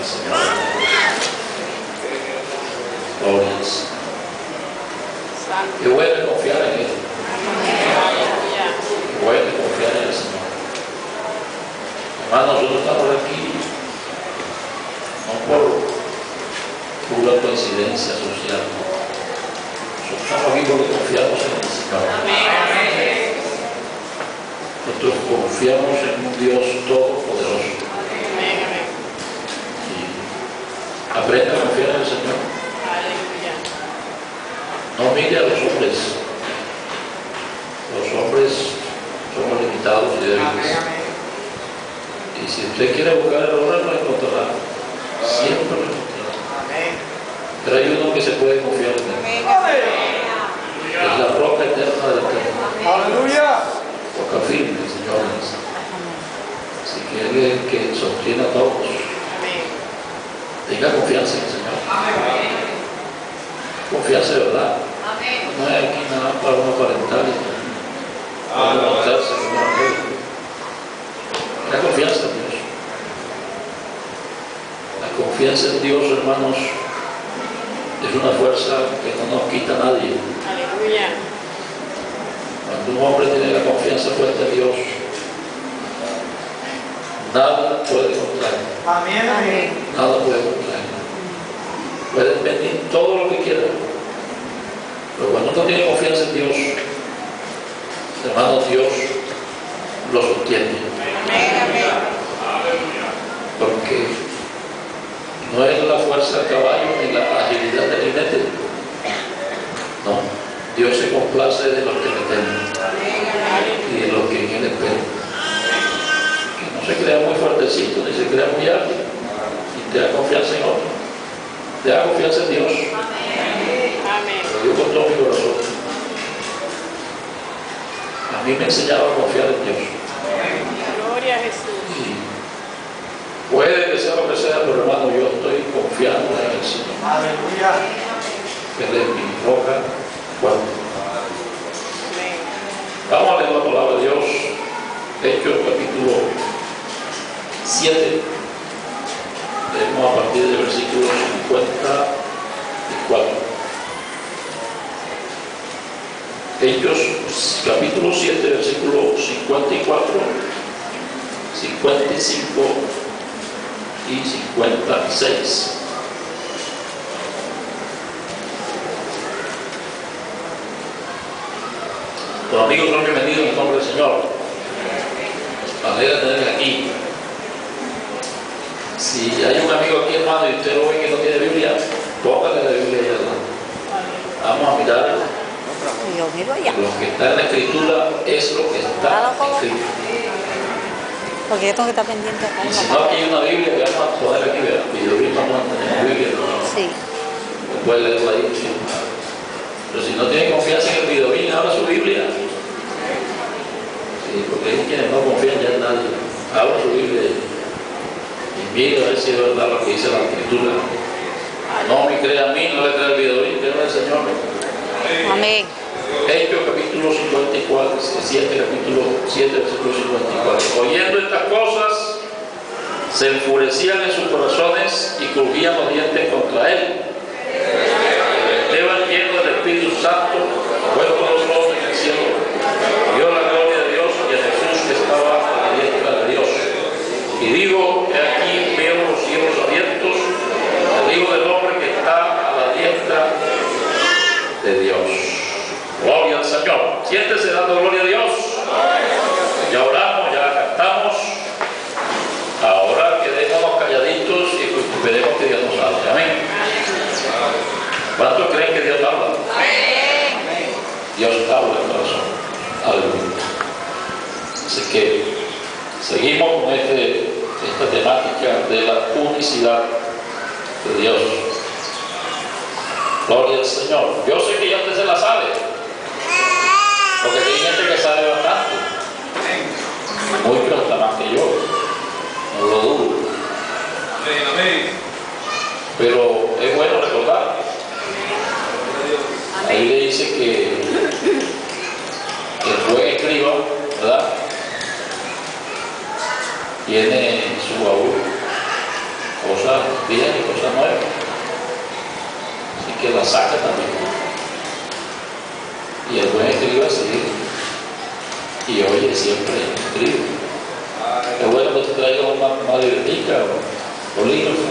Señor. Gloria al Señor. Qué bueno confiar en Él. Qué bueno confiar en el Señor. Hermanos, nosotros estamos aquí no por pura coincidencia social. Nosotros estamos aquí porque confiamos en el Señor. Nosotros confiamos en un Dios todopoderoso. Y aprenda a confiar en el Señor. No mire a los hombres. Los hombres somos limitados y débiles. Y si usted quiere buscar errores, lo encontrará. Siempre lo encontrará. Pero hay uno que se puede confiar en él. Es la roca eterna del eterno. ¡Aleluya! Roca firme, señores. Así que Él es el que sostiene a todos. Tenga confianza en el Señor. Confianza de verdad. No hay aquí nada para uno aparentar y para levantarse como una mujer. La confianza en Dios. La confianza en Dios, hermanos, es una fuerza que no nos quita nadie. Aleluya. Cuando un hombre tiene la confianza puesta en Dios, nada puede contraer. Amén, amén. Nada puede contraer. Pueden venir todo lo que quieran. Pero cuando uno tiene confianza en Dios, hermanos, Dios lo sostiene. Porque no es la fuerza del caballo ni la agilidad del jinete. No, Dios se complace de los que le temen y de los que en Él esperan. Que no se crea muy fuertecito ni se crea muy hábil y te da confianza en otro. Te da confianza en Dios. Lo digo con todo mi corazón. A mí me enseñaba a confiar en Dios. Gloria a Jesús. Y puede que sea lo que sea, pero hermano, yo estoy confiando en el Señor. Aleluya. Él es mi roca fuerte. Vamos a leer la palabra de Dios. Hechos capítulo 7. Leemos a partir del versículo 54. Hechos capítulo 7, versículo 54, 55 y 56. Los amigos son bienvenidos en el nombre del Señor. Me alegra tenerles aquí. Si hay un amigo aquí, hermano, y usted lo ve que no tiene Biblia, póngale la Biblia ahí adelante. Vamos a mirar. Lo que está en la Escritura es lo que está escrito. Porque yo tengo que estar pendiente acá. Y si no, aquí hay una Biblia que vamos a poner aquí, ¿verdad? Vamos a tener una Biblia. Sí. Puede leerla ahí. Sí. Pero si no tiene confianza en el videorín, abra su Biblia. Sí, porque hay quienes no confían ya en nadie. Abra su Biblia y mire a ver si es verdad lo que dice la Escritura. No me crea a mí, no le crea al videorín, crea al Señor. Amén. Hechos capítulo 54, 7, capítulo 7, versículo 54. Oyendo estas cosas, se enfurecían en sus corazones y crujían los dientes contra él. Esteban, lleno del Espíritu Santo, puesto los ojos en el cielo, vio la gloria de Dios y a Jesús que estaba a la diestra de Dios. Y digo, he aquí veo los cielos abiertos, el Hijo del Hombre que está a la diestra de Dios. Gloria al Señor. Siéntese dando gloria a Dios. Ya oramos, ya cantamos. Ahora quedémonos calladitos y esperemos que Dios nos hable. Amén. ¿Cuántos creen que Dios habla? Dios habla en el corazón. Aleluya. Así que seguimos con esta temática de la unicidad de Dios. Gloria al Señor. Yo sé que ya usted se la sabe, porque hay gente que sabe bastante, muy pero hasta más que yo, no lo dudo. Pero es bueno recordar. Ahí le dice que el buen escriba, ¿verdad?, tiene en su baúl cosas saca también. Y el buen escriba sigue y oye siempre escribe. Es bueno que te traigas una libretica o bolígrafo.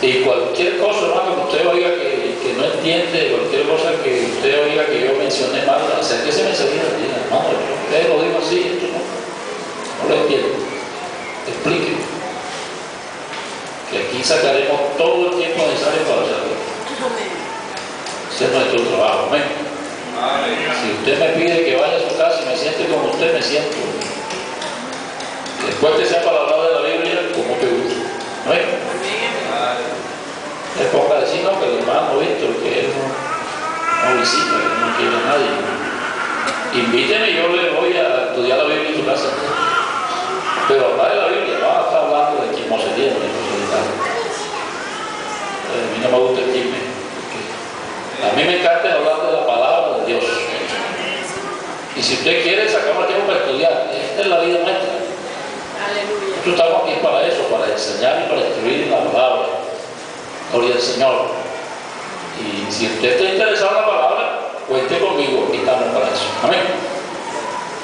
Y cualquier cosa, hermano, que usted oiga que no entiende, cualquier cosa que usted oiga que yo mencioné mal, acérquese enseguida y diga, hermano, usted lo dijo así, esto no lo entiendo. Explíqueme. Que aquí sacaremos todo el tiempo necesario para hacerlo. Ese es nuestro trabajo. Amén. Si usted me pide que vaya a su casa y me siente como usted, me siento. Después que sea para hablar de la Biblia, con mucho gusto. ¿Amén? Le ponga a decir, no, que el hermano Víctor, que él no visita, que no quiere a nadie. Invíteme y yo le voy a estudiar la Biblia en su casa. Pero hablar de la Biblia, no va a estar hablando de chismosería, de chismosería. A mí no me gusta el chisme. A mí me encanta hablar de la palabra de Dios. Y si usted quiere, sacamos tiempo para estudiar. Esta es la vida nuestra. Aleluya. Nosotros estamos aquí para eso, para enseñar y para instruir en la palabra. Gloria al Señor. Y si usted está interesado en la palabra, cuente conmigo, aquí estamos para eso. Amén.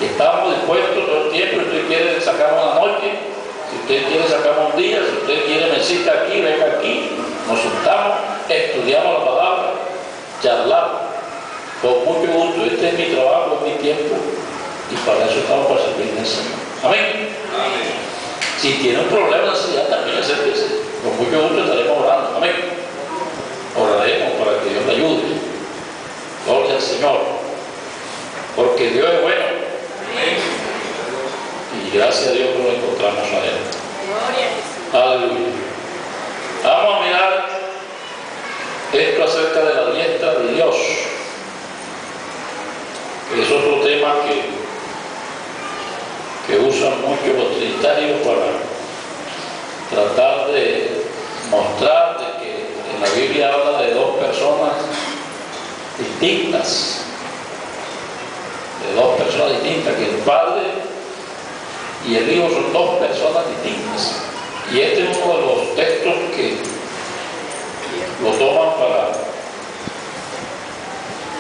Y estamos dispuestos todo el tiempo. Si usted quiere sacarnos una noche, si usted quiere sacarnos un día, si usted quiere me cita aquí, venga aquí, nos sentamos, estudiamos la palabra, charlamos. Con mucho gusto. Este es mi trabajo, es mi tiempo, y para eso estamos, para servir al Señor. Amén. Amén. Si tiene un problema de ansiedad, también acérquese. Con mucho gusto estaremos orando. Amén. Oraremos para que Dios le ayude. Gloria al Señor. Porque Dios es bueno. Amén. Y gracias a Dios que lo encontramos a Él. Gloria a Jesús. Aleluya. Vamos a mirar esto acerca de la diestra de Dios. Es otro tema que usan muchos los trinitarios para tratar de mostrar de que en la Biblia habla de dos personas distintas, que el Padre y el Hijo son dos personas distintas. Y este es uno de los textos que lo toman para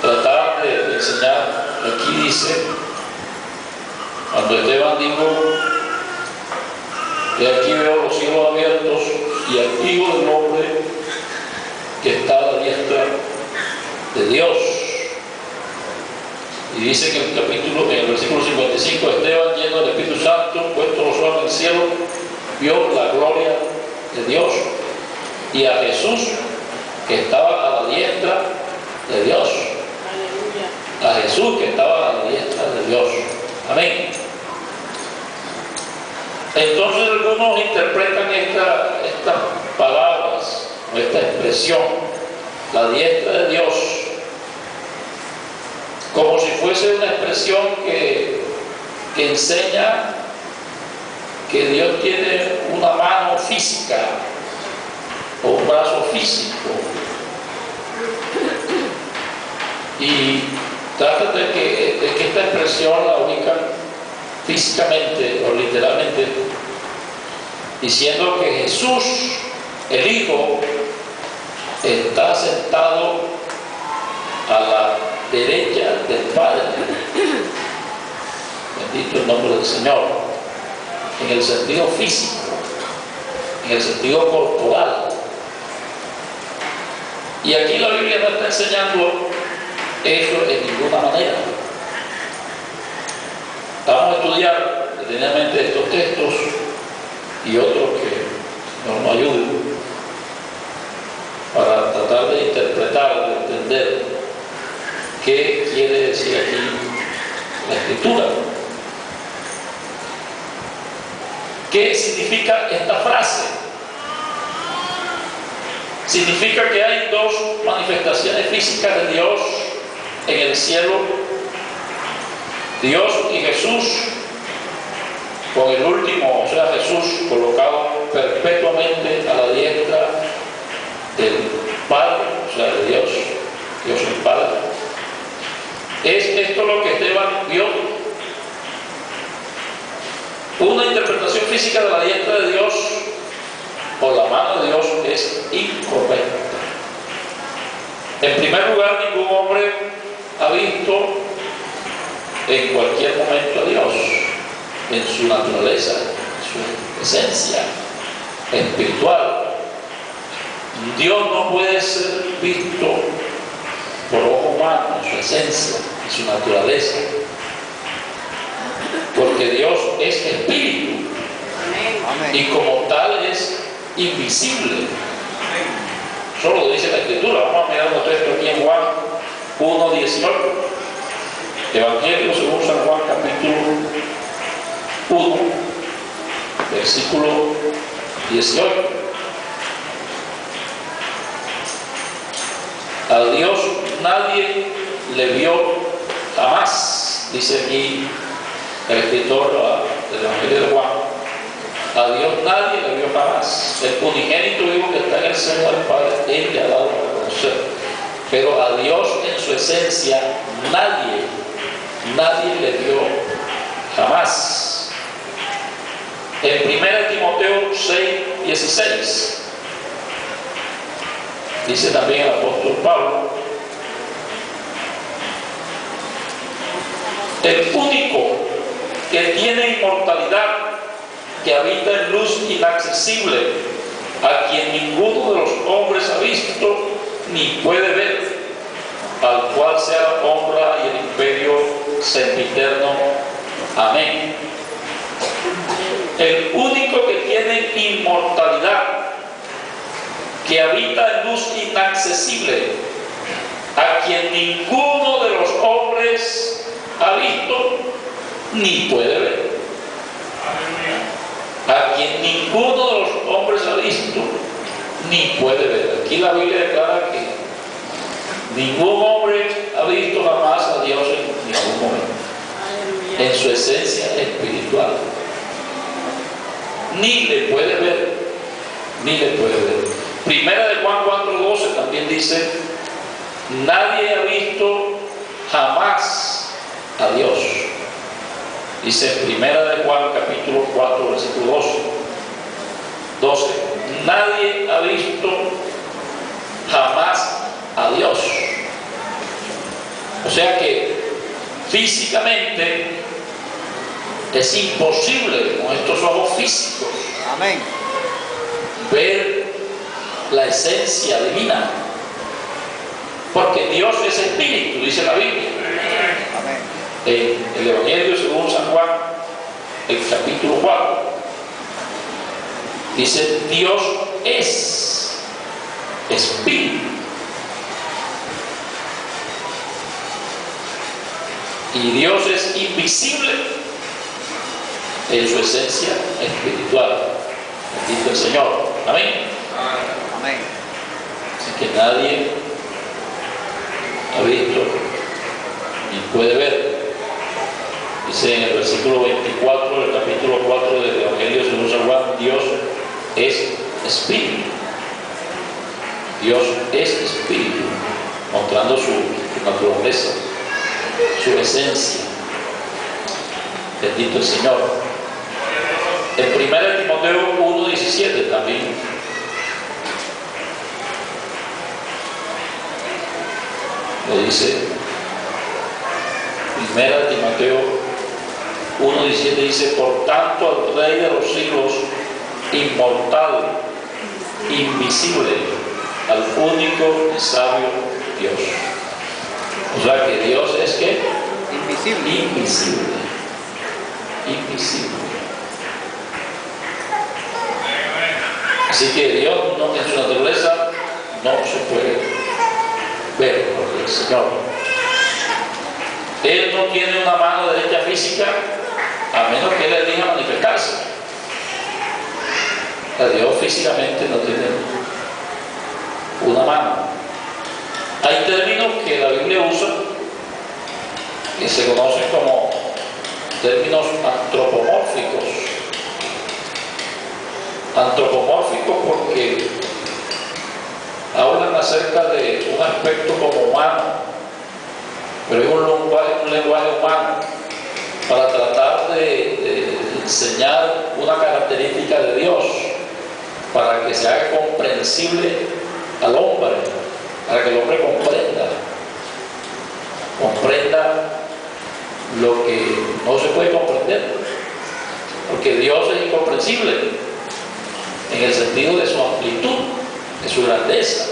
tratar de enseñar. Aquí dice, cuando Esteban dijo, y aquí veo los cielos abiertos y al Hijo del Hombre que está a la diestra de Dios. Y dice que en el versículo 55, Esteban, lleno del Espíritu Santo, puesto los ojos en el cielo, vio la gloria de Dios y a Jesús que estaba a la diestra de Dios. Aleluya. A Jesús que estaba a la diestra de Dios. Amén. Entonces algunos interpretan estas palabras, o esta expresión, la diestra de Dios, como si fuese una expresión que enseña que Dios tiene una mano física o un brazo físico. Y trata de que esta expresión la ubican físicamente o literalmente, diciendo que Jesús, el Hijo, está sentado a la derecha del Padre. Bendito el nombre del Señor. En el sentido físico, en el sentido corporal. Y aquí la Biblia no está enseñando eso en ninguna manera. Vamos a estudiar detenidamente estos textos y otros que nos ayuden para tratar de interpretar, de entender qué quiere decir aquí la Escritura. ¿Qué significa esta frase? Significa que hay dos manifestaciones físicas de Dios en el cielo, Dios y Jesús, con el último, o sea, Jesús colocado perpetuamente a la diestra del Padre, o sea, de Dios, Dios el Padre. ¿Es esto lo que Esteban vio? Una interpretación física de la diestra de Dios o la mano de Dios es incorrecta. En primer lugar, ningún hombre ha visto en cualquier momento a Dios, en su naturaleza, en su esencia espiritual. Dios no puede ser visto por ojo humano, en su esencia, en su naturaleza, porque Dios es espíritu y como tal es invisible. Solo lo dice la Escritura. Vamos a mirar un texto aquí en Juan 1:18. Evangelio según San Juan, capítulo 1, versículo 18. A Dios nadie le vio jamás, dice aquí el escritor del Evangelio de Juan. A Dios nadie le vio jamás. El unigénito hijo que está en el seno del Padre, Él le ha dado a conocer. Pero a Dios en su esencia nadie le vio jamás. En 1 Timoteo 6:16 dice también el apóstol Pablo: el único que tiene inmortalidad, que habita en luz inaccesible, a quien ninguno de los hombres ha visto ni puede ver, al cual sea la honra y el imperio sempiterno. Amén. El único que tiene inmortalidad, que habita en luz inaccesible, a quien ninguno de los hombres ha visto ni puede ver. A quien ninguno de los hombres ha visto ni puede ver. Aquí la Biblia declara que ningún hombre ha visto jamás a Dios en ningún momento, en su esencia espiritual. Ni le puede ver, ni le puede ver. Primera de Juan 4:12 también dice: nadie ha visto jamás a Dios. Dice Primera de Juan capítulo 4 versículo 12. Nadie ha visto jamás a Dios. O sea que físicamente es imposible con estos ojos físicos, amén, ver la esencia divina, porque Dios es espíritu, dice la Biblia. Amén. El Evangelio según San Juan, el capítulo 4, dice: Dios es espíritu. Y Dios es invisible en su esencia espiritual. Bendito el Señor. Amén. Amén. Así que nadie ha visto ni puede ver. Dice en el versículo 24 del capítulo 4 del Evangelio según San Juan: Dios es espíritu. Dios es espíritu, mostrando su naturaleza, su esencia. Bendito el Señor. En 1 Timoteo 1:17 también lo dice. 1 Timoteo 1:17 dice: por tanto, al Rey de los siglos, inmortal, invisible, al único y sabio Dios. O sea que Dios es ¿qué? Invisible. Invisible. Invisible. Así que Dios no, en su naturaleza no se puede ver, porque el Señor, Él no tiene una mano derecha física, a menos que Él elija manifestarse. Dios físicamente no tiene una mano. Hay términos que la Biblia usa que se conocen como términos antropomórficos. Antropomórficos porque hablan acerca de un aspecto como humano, pero es un lenguaje humano para tratar de enseñar una característica de Dios, para que se haga comprensible al hombre. para que el hombre comprenda lo que no se puede comprender, porque Dios es incomprensible en el sentido de su amplitud, de su grandeza,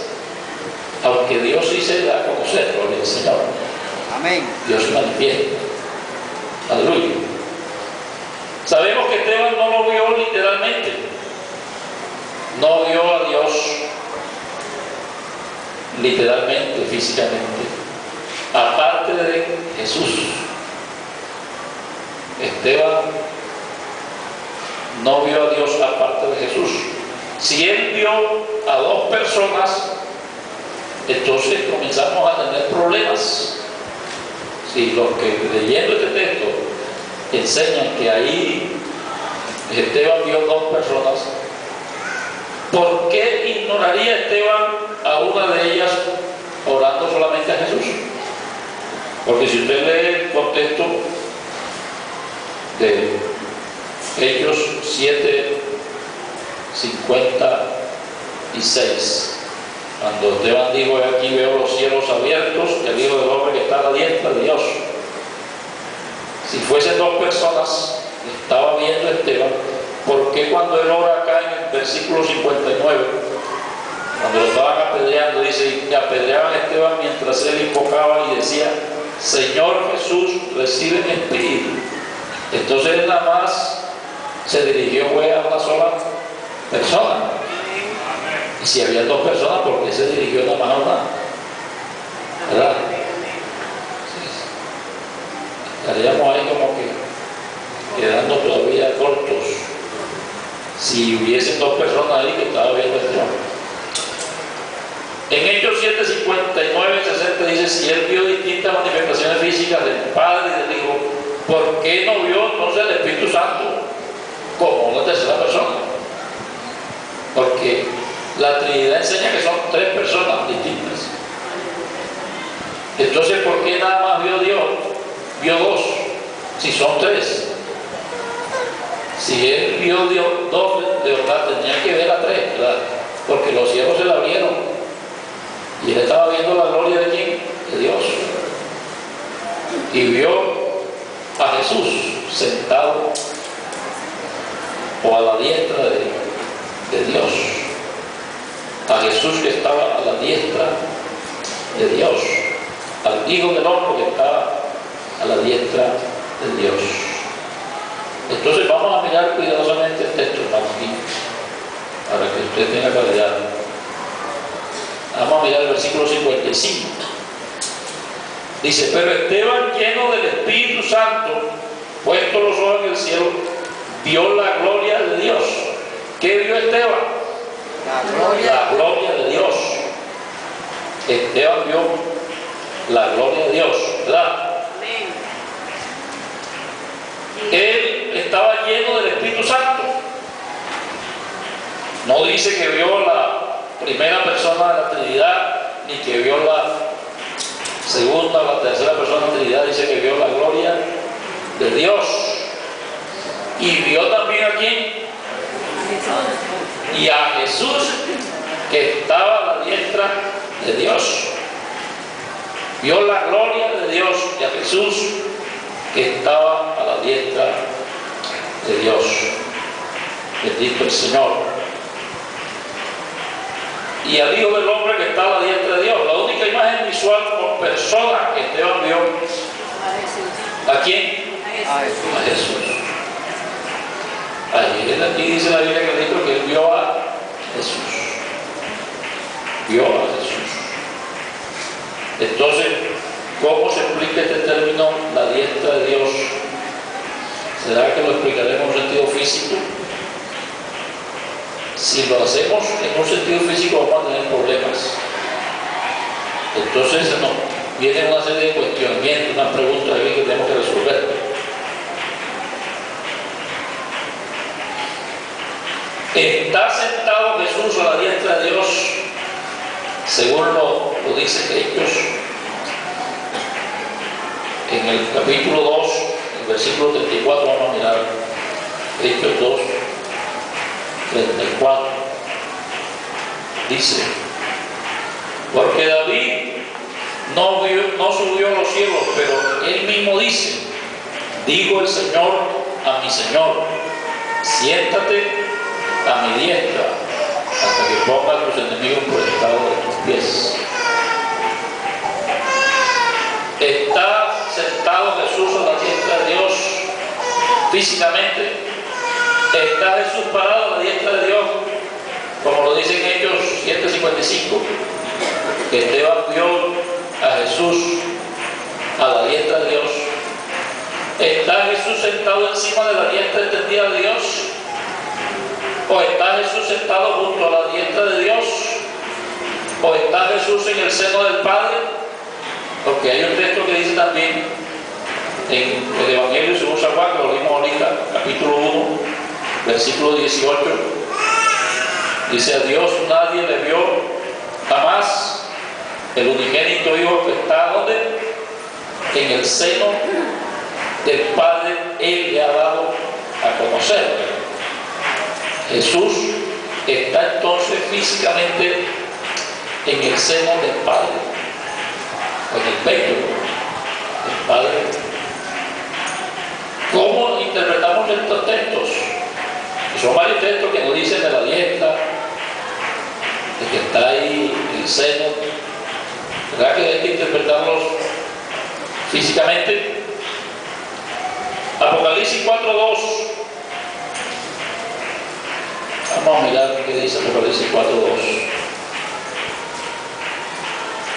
aunque Dios sí se da a conocer, gloria al Señor. Amén. Dios se manifiesta. Aleluya. Sabemos que Esteban no lo vio literalmente, no vio a Dios literalmente, físicamente, aparte de Jesús. Esteban no vio a Dios aparte de Jesús. Si él vio a dos personas, entonces comenzamos a tener problemas. Si los que leyendo este texto enseñan que ahí Esteban vio dos personas, ¿por qué ignoraría Esteban a una de ellas orando solamente a Jesús? Porque si usted lee el contexto de Hechos 7:56, cuando Esteban dijo: aquí veo los cielos abiertos y al Hijo del Hombre que está a la diestra de Dios. Si fuesen dos personas que estaba viendo Esteban, ¿por qué cuando él ora acá en el versículo 59, cuando lo estaban apedreando, dice que apedreaban a Esteban mientras él invocaba y decía: Señor Jesús, recibe mi espíritu? Entonces él nada más se dirigió a una sola persona. Y si había dos personas, ¿por qué se dirigió nada más a una? ¿Verdad? Sí. Estaríamos ahí como que quedando todavía cortos si hubiesen dos personas ahí que estaban viendo este hombre. En Hechos 7:59-60 dice: si él vio distintas manifestaciones físicas del Padre y del Hijo, ¿por qué no vio entonces el Espíritu Santo como una tercera persona? Porque la Trinidad enseña que son tres personas distintas. Entonces, ¿por qué nada más vio Dios? Vio dos, si son tres. Si él vio Dios dos, de verdad tenía que ver a tres, ¿verdad? Porque los cielos se le abrieron y él estaba viendo la gloria de ¿quién? De Dios. Y vio a Jesús sentado o a la diestra de Dios. A Jesús que estaba a la diestra de Dios, al Hijo del Hombre que estaba a la diestra de Dios. Entonces vamos a mirar cuidadosamente el texto, hermano, aquí, para que usted tenga claridad. Vamos a mirar el versículo 55. Dice: pero Esteban, lleno del Espíritu Santo, puesto los ojos en el cielo, vio la gloria de Dios. ¿Qué vio Esteban? La gloria de Dios. Esteban vio la gloria de Dios, ¿verdad? Amén. Él estaba lleno del Espíritu Santo. No dice que vio la primera persona de la Trinidad, ni que vio la segunda o la tercera persona de la Trinidad. Dice que vio la gloria de Dios. Y vio también a quién. Y a Jesús que estaba a la diestra de Dios. Vio la gloria de Dios y a Jesús que estaba a la diestra de Dios. Bendito el Señor. Y al Hijo del Hombre que está a la diestra de Dios. La única imagen visual por persona que Esteban vio. ¿A quién? A Jesús. A Jesús. Aquí dice la Biblia que él vio a Jesús. Vio a Jesús. Entonces, ¿cómo se explica este término, la diestra de Dios? ¿Será que lo explicaremos en un sentido físico? Si lo hacemos en un sentido físico, vamos a tener problemas. Entonces nos viene una serie de cuestionamientos, unas preguntas ahí que tenemos que resolver. ¿Está sentado Jesús a la diestra de Dios? Según lo dice Hechos, en el capítulo 2, el versículo 34, vamos a mirar Hechos 2, 34. Dice: porque David no subió a los cielos, pero él mismo dice, dijo el Señor a mi Señor, siéntate a mi diestra hasta que ponga a tus enemigos por el estrado de tus pies. Está sentado Jesús a la diestra de Dios físicamente. Está Jesús parado a la diestra de Dios, como lo dicen Hechos 7:55, que Esteban vio a Jesús a la diestra de Dios. ¿Está Jesús sentado encima de la diestra extendida de Dios? ¿O está Jesús sentado junto a la diestra de Dios? ¿O está Jesús en el seno del Padre? Porque hay un texto que dice también en el Evangelio según San Juan, que lo vimos ahorita, capítulo 1, versículo 18, dice: a Dios nadie le vio jamás, el unigénito Hijo que está ¿dónde? En el seno del Padre, Él le ha dado a conocer. Jesús está entonces físicamente en el seno del Padre, en el pecho del Padre. ¿Cómo interpretamos estos textos? Son varios textos que nos dicen de la diestra, de que está ahí en el seno. ¿Verdad que hay que interpretarlos físicamente? Apocalipsis 4:2. Vamos a mirar qué dice Apocalipsis 4:2.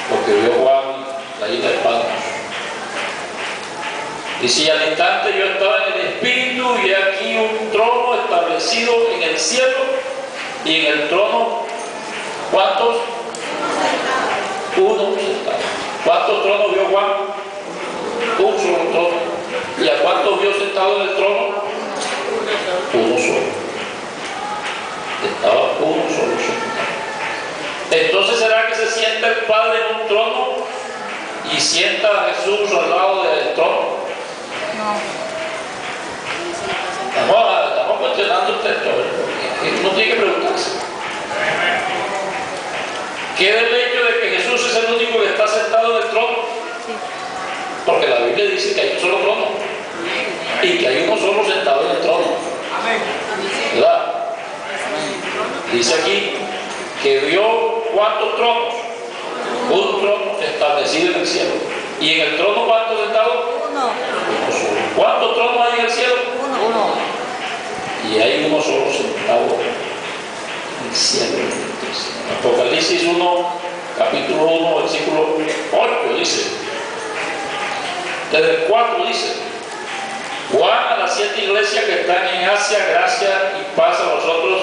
Porque vio Juan la isla de Patmos. Dice: y al instante yo estaba en el Espíritu, y aquí un trono establecido en el cielo, y en el trono, ¿cuántos? Uno sentado. ¿Cuántos tronos vio Juan? Un solo trono. ¿Y a cuántos vio sentado en el trono? Uno solo. Estaba uno solo sentado. Entonces, ¿será que se sienta el Padre en un trono y sienta a Jesús al lado del trono? Estamos cuestionando el texto. Uno tiene que preguntarse. ¿Qué del hecho de que Jesús es el único que está sentado en el trono? Porque la Biblia dice que hay un solo trono y que hay uno solo sentado en el trono. ¿Verdad? Dice aquí que vio ¿cuántos tronos? Un trono establecido en el cielo. ¿Y en el trono cuántos sentados? Uno solo. ¿Cuántos tronos hay en el cielo? Uno. Y hay uno solo sentado en el cielo. Apocalipsis 1, capítulo 1, versículo 8 dice, desde el 4 dice: Juan a las 7 iglesias que están en Asia, gracia y paz a vosotros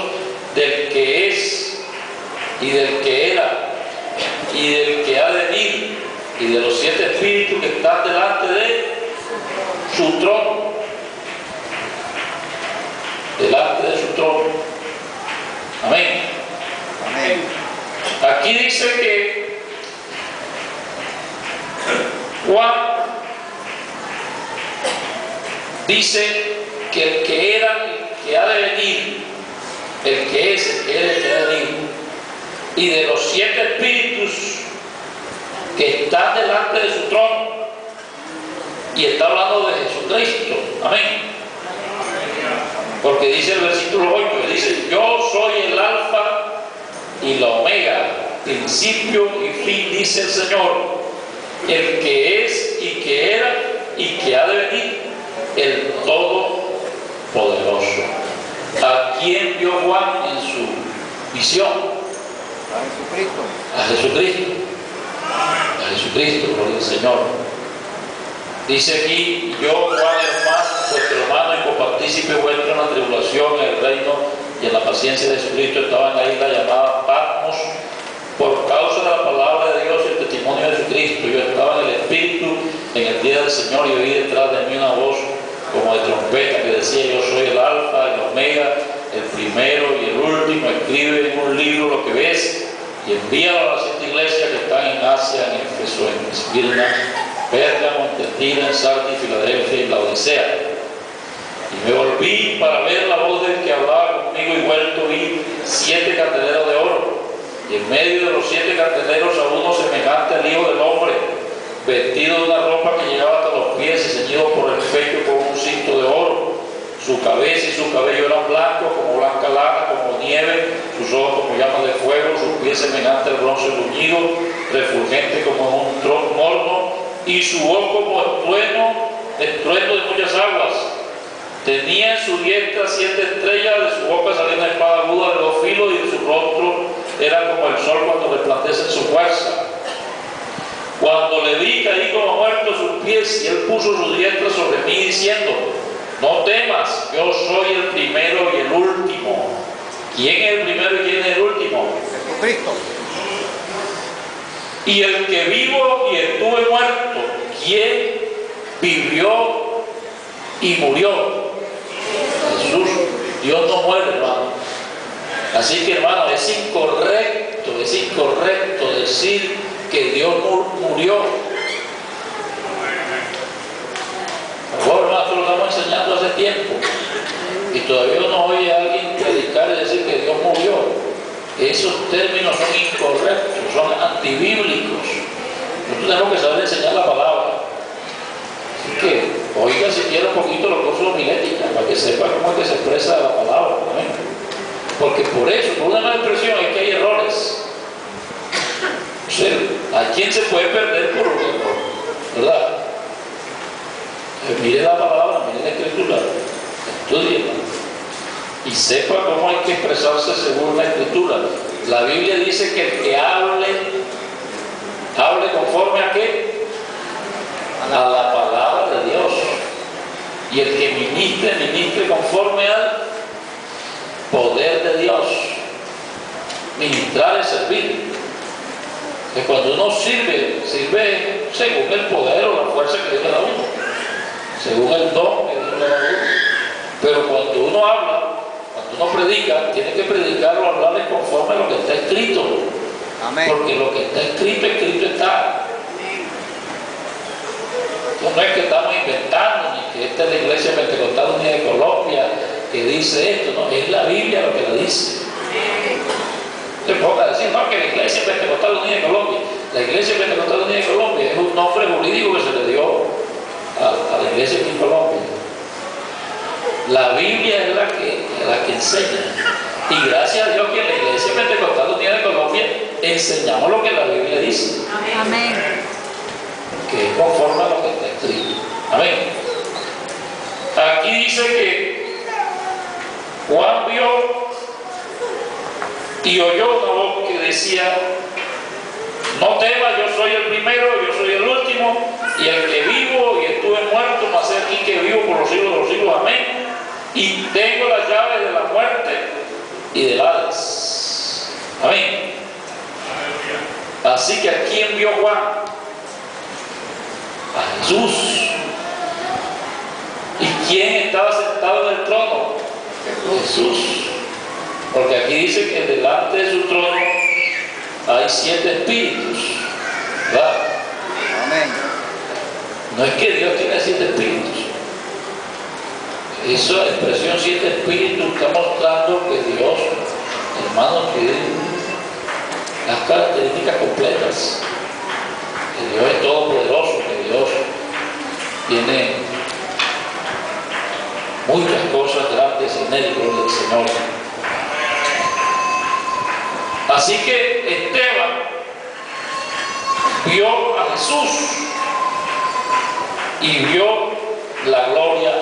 del que es, y del que era, y del que ha de venir, y de los 7 espíritus que están delante de su trono. Delante de su trono. Amén. Amén. Aquí dice que Juan dice que el que era, el que ha de venir, el que es, el que era, el que ha de venir, y de los 7 espíritus que están delante de su trono, y está hablando de Jesucristo. Amén. Porque dice el versículo 8, dice: yo soy el alfa y la omega, principio y fin, dice el Señor, el que es y que era y que ha de venir, el Todopoderoso. ¿A quién vio Juan en su visión? A Jesucristo. A Jesucristo. A Jesucristo, gloria al Señor. Dice aquí: yo, Juan, hermano, vuestro hermano y copartícipe vuestro en la tribulación, en el reino y en la paciencia de Jesucristo, estaba en la isla llamada Patmos por causa de la palabra de Dios y el testimonio de Jesucristo. Yo estaba en el Espíritu en el día del Señor, y oí detrás de mí una voz como de trompeta que decía: yo soy el alfa, el omega, el primero y el último. Escribe en un libro lo que ves y envíalo a las 7 iglesias que están en Asia, en Éfeso, en Esmirna, Pérgamo, en Tiatira, en Sardis, Filadelfia y Laodicea. Y me volví para ver la voz del que hablaba conmigo, y vuelto vi 7 candeleros de oro, y en medio de los 7 candeleros a uno semejante al Hijo del Hombre, vestido de una ropa que llegaba hasta los pies y ceñido por el pecho con un cinto de oro. Su cabeza y su cabello eran blancos como blanca lana, como nieve, sus ojos como llamas de fuego, sus pies semejantes al bronce bruñido, refulgente como un horno, y su voz como estruendo de muchas aguas. Tenía en su diestra 7 estrellas, de su boca salía una espada aguda de 2 filos, y de su rostro era como el sol cuando resplandece en su fuerza. Cuando le vi, caí como muerto a sus pies, y él puso su diestra sobre mí, diciendo: no temas, yo soy el primero y el último. ¿Quién es el primero y quién es el último? Jesucristo. Y el que vivo y estuve muerto, ¿quién vivió y murió? Jesús. Dios no muere, hermano. Así que, hermano, es incorrecto decir que Dios murió. Por favor, hermano, esto lo estamos enseñando hace tiempo. Y todavía uno oye a alguien predicar y decir que Dios murió. Esos términos son incorrectos, son antibíblicos. Nosotros tenemos que saber enseñar la palabra. Así que oiga siquiera un poquito los cursos de homilética para que sepa cómo es que se expresa la palabra. ¿No? Porque por eso, por una mala expresión, es que hay errores. O sea, ¿a quién se puede perder por un error? ¿Verdad? Mire la palabra, mire la escritura, estudienla y sepa cómo hay que expresarse según la escritura. La Biblia dice que el que hable conforme a qué? A la palabra de Dios. Y el que ministre conforme al poder de Dios. Ministrar es servir. Que cuando uno sirve según el poder o la fuerza que Dios le da a uno, según el don que Dios le da a uno. Pero cuando uno habla, cuando uno predica, tiene que predicar o hablarle conforme a lo que está escrito. Amén. Porque lo que está escrito está. No es que estamos inventando, ni que esta es la Iglesia Pentecostal Unida de Colombia que dice esto, no, es la Biblia lo que lo dice. Te ponga a decir, no, que la Iglesia Pentecostal Unida de Colombia. La Iglesia Pentecostal Unida de Colombia es un nombre jurídico que se le dio a la Iglesia en Colombia. La Biblia es la que enseña. Y gracias a Dios que en la Iglesia Pentecostal Unida de Colombia enseñamos lo que la Biblia dice. Amén. Que es conforme a lo que está escrito. Amén. Aquí dice que Juan vio y oyó una voz que decía: no temas, yo soy el primero, yo soy el último, y el que vivo y estuve muerto, mas he aquí que vivo por los siglos de los siglos. Amén. Y tengo las llaves de la muerte y del Hades. Amén. Así que ¿a quién vio Juan? A Jesús. ¿Y quién estaba sentado en el trono? Jesús. Porque aquí dice que delante de su trono hay 7 espíritus, ¿verdad? Amén. No es que Dios tiene 7 espíritus. Esa expresión 7 espíritus está mostrando que Dios, hermano, tiene las características completas. Que Dios es todopoderoso, que Dios tiene muchas cosas grandes en él, gloria al Señor. Así que Esteban vio a Jesús y vio la gloria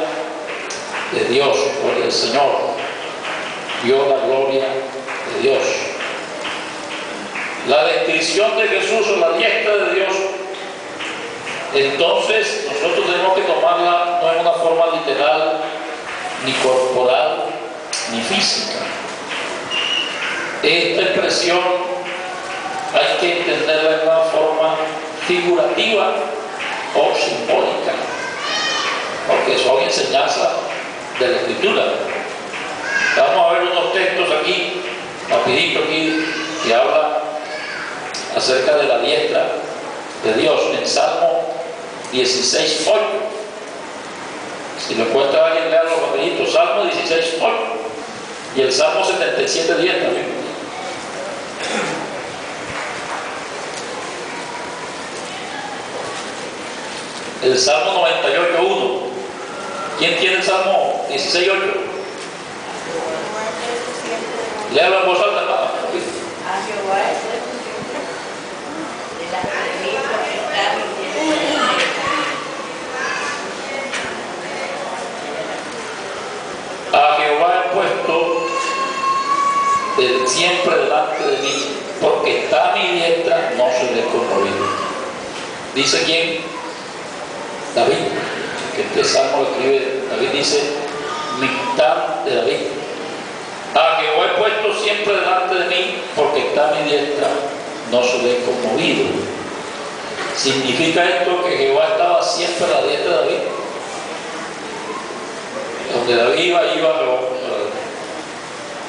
de Dios, gloria al Señor. Vio la gloria de Dios. La descripción de Jesús o la diestra de Dios, entonces nosotros tenemos que tomarla no en una forma literal, ni corporal, ni física. Esta expresión hay que entenderla en una forma figurativa o simbólica, porque son enseñanzas de la Escritura. Vamos a ver unos textos aquí, rapidito aquí, que habla acerca de la diestra de Dios en Salmo 16:8. Si lo encuentra alguien, léalo rapidito. Salmo 16:8 y el Salmo 77:10 también. El Salmo 98:1. ¿Quién tiene el Salmo 16:8? Léalo en voz alta, hermano. A Jehová es refugio de las enemigos que están viviendo. A Jehová he puesto siempre delante de mí, porque está a mi diestra, no seré conmovido. ¿Dice quién? David. Que este salmo lo escribe David, dice mitad de David. A Jehová he puesto siempre delante de mí, porque está a mi diestra, no seré conmovido. ¿Significa esto que Jehová estaba siempre a la diestra de David? Donde David iba Jehová.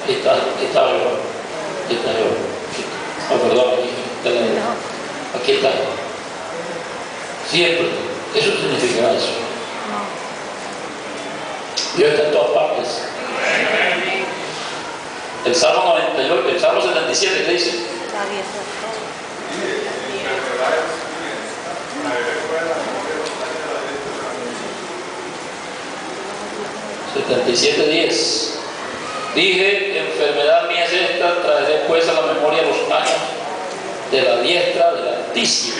Ahí está Jehová. Ahí está Jehová. Oh, perdón, aquí está. Siempre. Eso significa eso. Dios está en todas partes. El Salmo 98, el Salmo 77, ¿qué dice? 77:10. Dije, enfermedad mía es esta, traeré pues a la memoria los años de la diestra del Altísimo.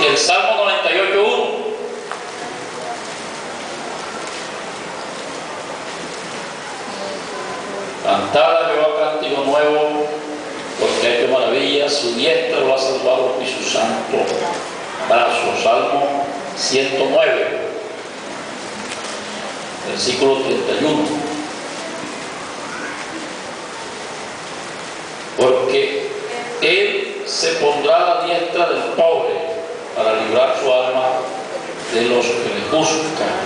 El Salmo 98:1. Cantad a Jehová cántico nuevo, porque ha hecho maravillas, su diestra lo ha salvado y su santo brazo. Salmo 109, versículo 31. Porque él se pondrá a la diestra del pobre para librar su alma de los que le buscan.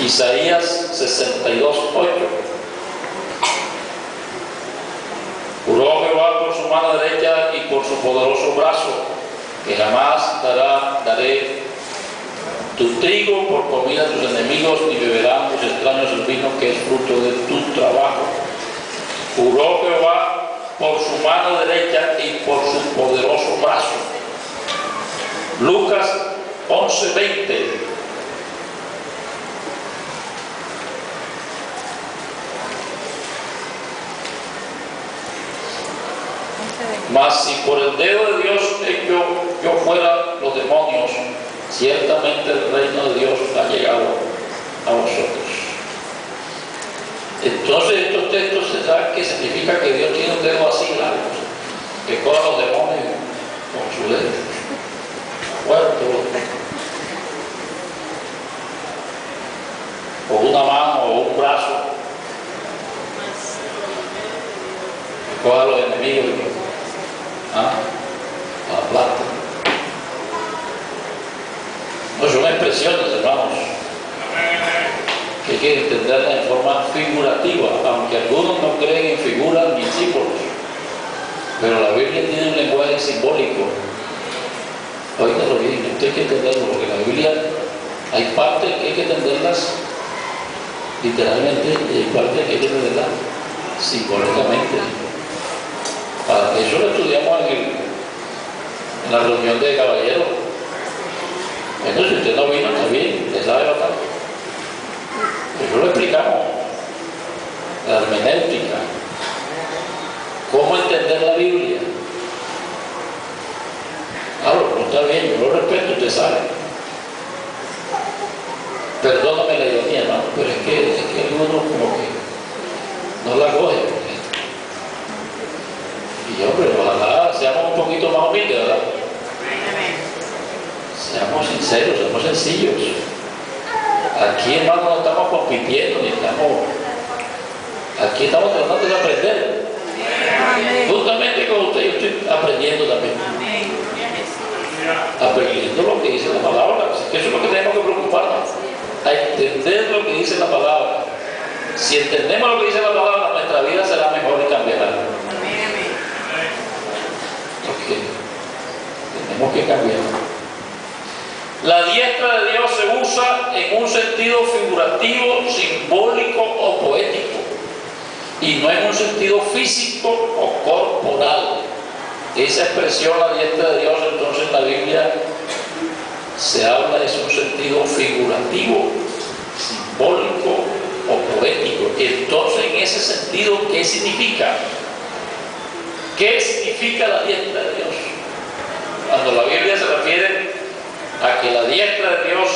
Isaías 62:8. Juró Jehová por su mano derecha y por su poderoso brazo, que jamás daré tu trigo por comida a tus enemigos, ni beberán los extraños el vino que es fruto de tu trabajo. Juró Jehová por su mano derecha y por su poderoso brazo. Lucas 11:20. Mas si por el dedo de Dios yo fuera los demonios, ciertamente el reino de Dios ha llegado a vosotros. Entonces estos textos se saben que significa que Dios tiene un dedo así largo, que coja los demonios con su dedo fuerte, o una mano o un brazo, que coja los enemigos la plata. No son expresiones, hermanos, que hay que entenderlas en forma figurativa, aunque algunos no creen en figuras ni en símbolos, pero la Biblia tiene un lenguaje simbólico. Oígalo bien, esto hay que entenderlo, porque en la Biblia hay partes que hay que entenderlas literalmente y hay partes que hay que entenderlas simbólicamente. Para eso lo estudiamos en la reunión de caballeros. Entonces, si usted no vino, está bien, le sabe bastante. Eso lo explicamos. La hermenéutica. Cómo entender la Biblia. Claro, no está bien, yo lo respeto, usted sabe. Perdóname la ironía, hermano, pero es que algunos como que no la cogen. Y hombre, ojalá seamos un poquito más humildes, ¿verdad? Seamos sinceros, seamos sencillos. Aquí, hermano, no estamos compitiendo, ni estamos... Aquí estamos tratando de aprender. Justamente con usted, yo estoy aprendiendo también. Aprendiendo lo que dice la palabra. Eso es lo que tenemos que preocuparnos. A entender lo que dice la palabra. Si entendemos lo que dice la palabra, nuestra vida será mejor y cambiará. Porque tenemos que cambiar. La diestra de Dios se usa en un sentido figurativo, simbólico o poético, y no en un sentido físico o corporal. Esa expresión, la diestra de Dios, entonces en la Biblia se habla es un sentido figurativo, simbólico o poético. Entonces, en ese sentido, ¿qué significa? ¿Qué significa la diestra de Dios? Cuando la Biblia se refiere a que la diestra de Dios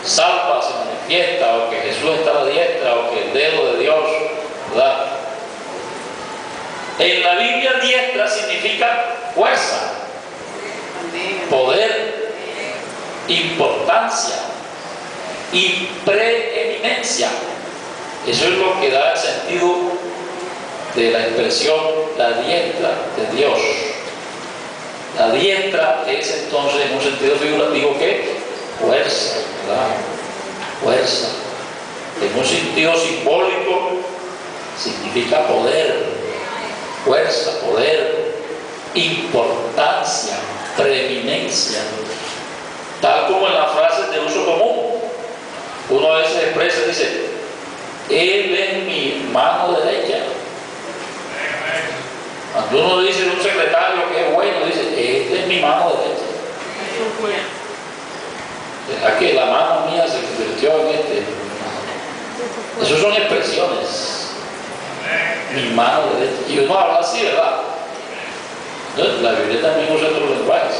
salva, se manifiesta, o que Jesús está a la diestra, o que el dedo de Dios, ¿verdad? En la Biblia, diestra significa fuerza, poder, importancia y preeminencia. Eso es lo que da el sentido de la expresión la diestra de Dios. La diestra es entonces, en un sentido figurativo, ¿qué? Fuerza, ¿verdad? Fuerza. En un sentido simbólico significa poder, fuerza, poder, importancia, preeminencia. Tal como en las frases de uso común, uno a veces expresa y dice: Él es mi mano derecha. Cuando uno dice de un secretario que es bueno, dice: Esta es mi mano derecha. ¿Verdad que la mano mía se convirtió en este? Esas son expresiones. Mi mano derecha. Y uno habla así, ¿verdad? Entonces, la Biblia también usa otros lenguajes.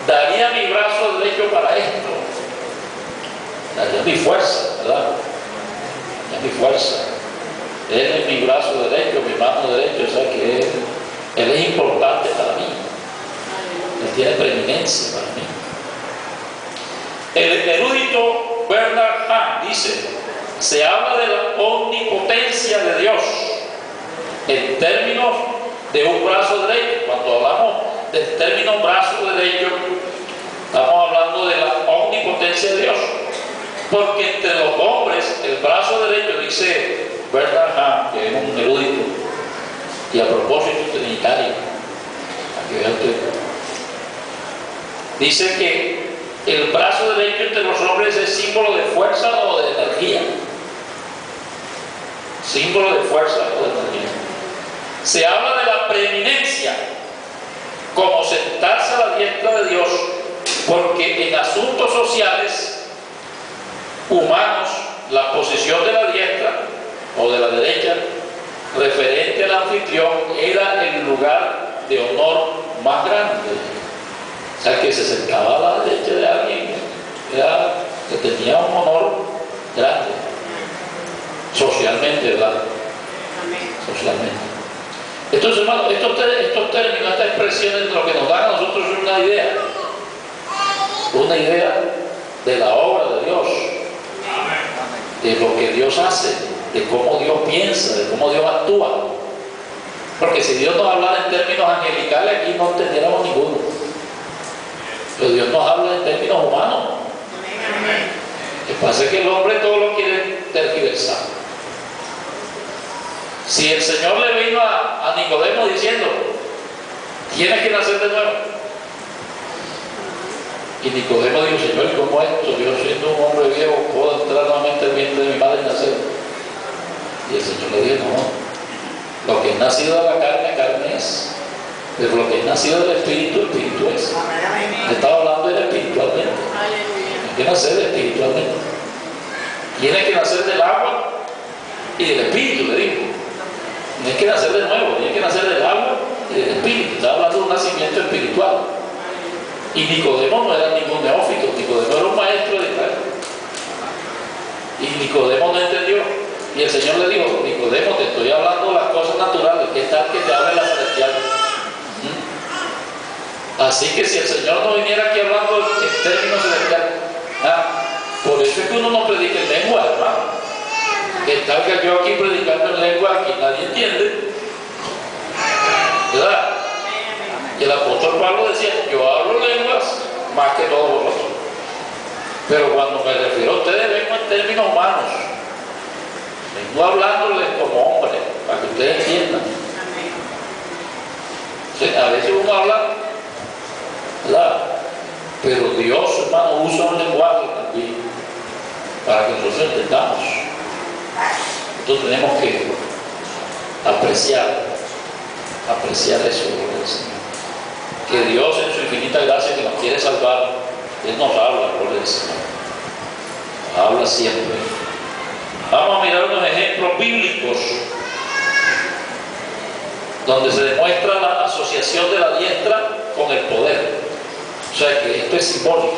Daría mi brazo derecho para esto. Daría mi fuerza, ¿verdad? Daría mi fuerza. Él es mi brazo derecho, mi mano derecha, o sea que él es importante para mí. Él tiene preeminencia para mí. El erudito Bernard Hahn dice: se habla de la omnipotencia de Dios en términos de un brazo derecho. Cuando hablamos del término brazo derecho, estamos hablando de la omnipotencia de Dios, porque entre los hombres el brazo derecho, dice Bernard Hahn, que es un erudito y a propósito trinitario, aquí vea usted, dice que el brazo derecho entre los hombres es símbolo de fuerza o de energía. Símbolo de fuerza o de energía. Se habla de la preeminencia, como sentarse a la diestra de Dios, porque en asuntos sociales humanos la posición de la diestra o de la derecha referente al anfitrión era el lugar de honor más grande. O sea, que se sentaba a la derecha de alguien era que tenía un honor grande socialmente, ¿verdad? Socialmente. Entonces, hermanos, estos términos, estas expresiones, lo que nos dan a nosotros es una idea de la obra de Dios, de lo que Dios hace, de cómo Dios piensa, de cómo Dios actúa. Porque si Dios nos hablara en términos angelicales, aquí no entendiéramos ninguno. Pero Dios nos habla en términos humanos. Lo que pasa es que el hombre todo lo quiere tergiversar. Si el Señor le vino a Nicodemo diciendo: tienes que nacer de nuevo, y Nicodemo dijo: Señor, ¿cómo es esto? Yo siendo un hombre viejo puedo entrar nuevamente al vientre de mi madre y nacer. Y el Señor le dijo: no, lo que es nacido de la carne, carne es, pero lo que es nacido del Espíritu, Espíritu es. Le estaba hablando era espiritualmente. Hay que nacer espiritualmente. Tiene que nacer del agua y del Espíritu, le dijo. Tienes que nacer de nuevo, tienes que nacer del agua y del Espíritu. Estaba hablando de un nacimiento espiritual. Y Nicodemo no era ningún neófito, Nicodemo era un maestro de Israel. Y Nicodemo no entendió. Y el Señor le dijo: Nicodemo, te estoy hablando de las cosas naturales, ¿qué tal que te hable las celestiales? Así que si el Señor no viniera aquí hablando en términos celestiales, por eso es que uno no predica en lengua, hermano. Que tal que yo aquí predicando en lengua, aquí nadie entiende, ¿verdad? Y el apóstol Pablo decía: yo hablo lenguas más que todos vosotros, pero cuando me refiero a ustedes vengo en términos humanos, vengo hablándoles como hombre para que ustedes entiendan. Sí, a veces uno habla, ¿verdad? Pero Dios, hermano, usa un lenguaje también para que nosotros entendamos. Entonces tenemos que apreciar eso del Señor. que Dios en su infinita gracia que nos quiere salvar, Él nos habla, gloria al Señor. Habla siempre. Vamos a mirar unos ejemplos bíblicos donde se demuestra la asociación de la diestra con el poder. O sea que esto es simbólico.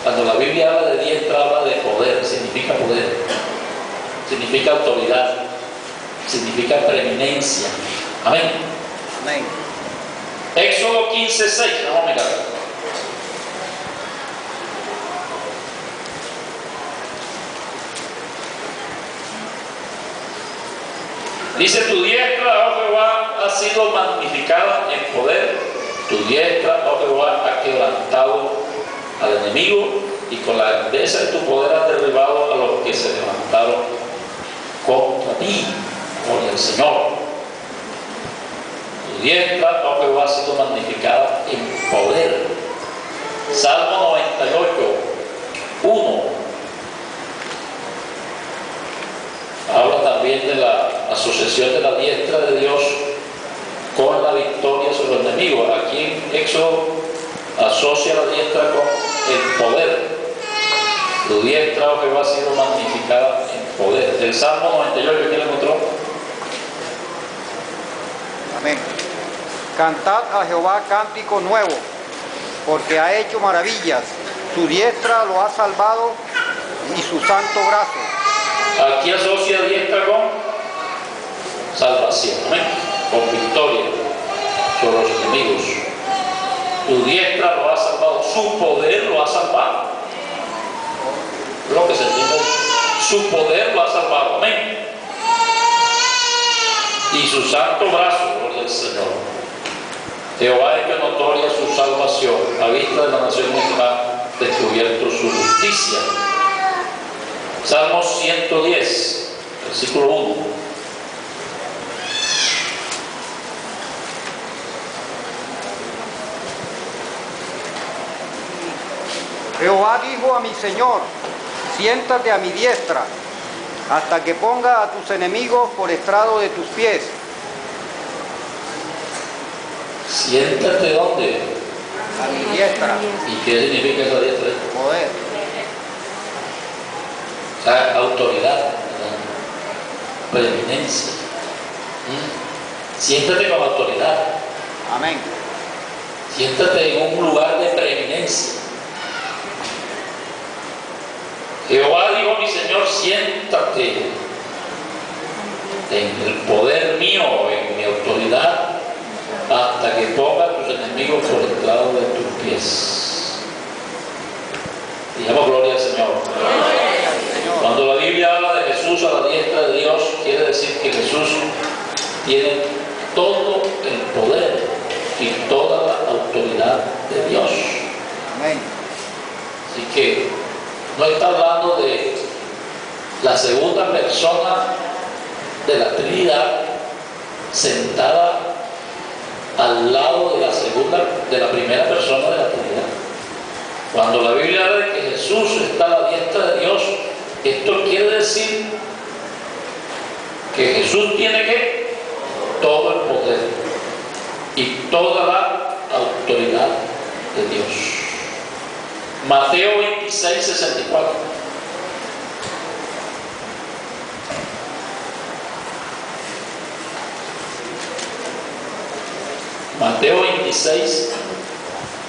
Cuando la Biblia habla de diestra, habla de poder, significa poder, significa autoridad, significa preeminencia. Amén. Amén. Éxodo 15:6, vamos a mirar. Dice: tu diestra, oh Jehová, ha sido magnificada en poder, tu diestra, oh Jehová, ha quebrantado al enemigo, y con la grandeza de tu poder has derribado a los que se levantaron contra ti. Gloria al Señor. Tu diestra, oh Jehová, ha sido magnificada en poder. Salmo 98, 1. Habla también de la asociación de la diestra de Dios con la victoria sobre el enemigo. Aquí en Éxodo asocia la diestra con el poder. Tu diestra, oh Jehová, ha sido magnificada en poder. El Salmo 98, ¿quién lo encontró? Amén. Cantad a Jehová cántico nuevo, porque ha hecho maravillas. Su diestra lo ha salvado y su santo brazo. Aquí asocia diestra con salvación, amén, con victoria sobre los enemigos. Tu diestra lo ha salvado, su poder lo ha salvado. Lo que sentimos, su poder lo ha salvado, amén. Y su santo brazo, gloria al Señor. Jehová ha hecho notoria su salvación, a vista de la nación ha descubierto su justicia. Salmo 110, versículo 1. Jehová dijo a mi Señor: siéntate a mi diestra, hasta que ponga a tus enemigos por estrado de tus pies. Siéntate ¿dónde? A mi diestra. ¿Y qué significa esa diestra? Poder. O sea, autoridad, ¿verdad? Preeminencia. Siéntate con autoridad. Amén. Siéntate en un lugar de preeminencia. Jehová dijo a mi Señor: siéntate en el poder mío, en mi autoridad, hasta que ponga a tus enemigos por el estrado de tus pies. Digamos gloria al Señor. Cuando la Biblia habla de Jesús a la diestra de Dios, quiere decir que Jesús tiene todo el poder y toda la autoridad de Dios. Amén. Así que no está hablando de la segunda persona de la Trinidad sentada al lado de la primera persona de la Trinidad. Cuando la Biblia habla de que Jesús está a la diestra de Dios, esto quiere decir que Jesús tiene que todo el poder y toda la autoridad de Dios. Mateo 26, 64. Mateo 26,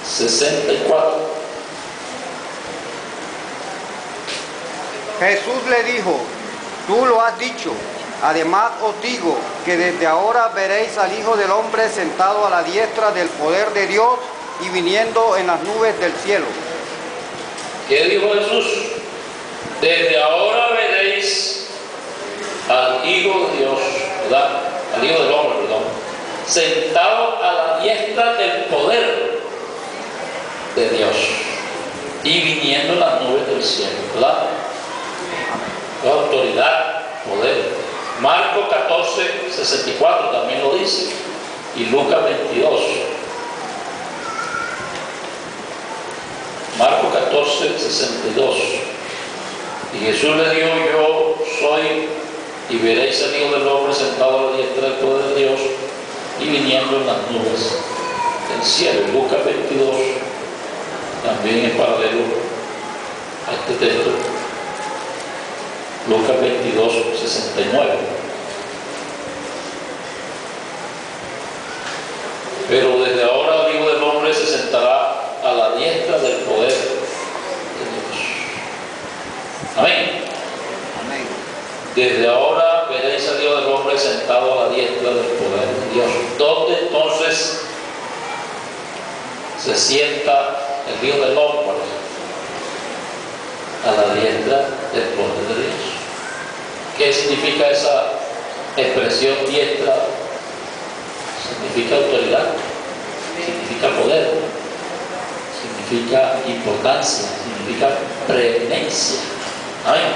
64. Jesús le dijo: tú lo has dicho. Además os digo que desde ahora veréis al Hijo del Hombre sentado a la diestra del poder de Dios y viniendo en las nubes del cielo. ¿Qué dijo Jesús? Desde ahora veréis al Hijo de Dios, ¿verdad? Al Hijo del Hombre, perdón, sentado a la diestra del poder de Dios y viniendo en las nubes del cielo, ¿verdad? La autoridad, poder. Marcos 14, 64 también lo dice, y Lucas 22. Marcos 14, 62. Y Jesús le dijo: yo soy, y veréis al Hijo del Hombre sentado a la diestra del poder de Dios y viniendo en las nubes del cielo. Lucas 22 también es paralelo a este texto. Lucas 22, 69. Pero desde ahora el Hijo del Hombre se sentará a la diestra del poder de Dios. Amén. Amén. Desde ahora veréis al Hijo del Hombre sentado a la diestra del poder de Dios. ¿Dónde entonces se sienta el Hijo del Hombre? A la diestra del poder de Dios. ¿Qué significa esa expresión diestra? Significa autoridad, significa poder, significa importancia, significa preeminencia. Amén.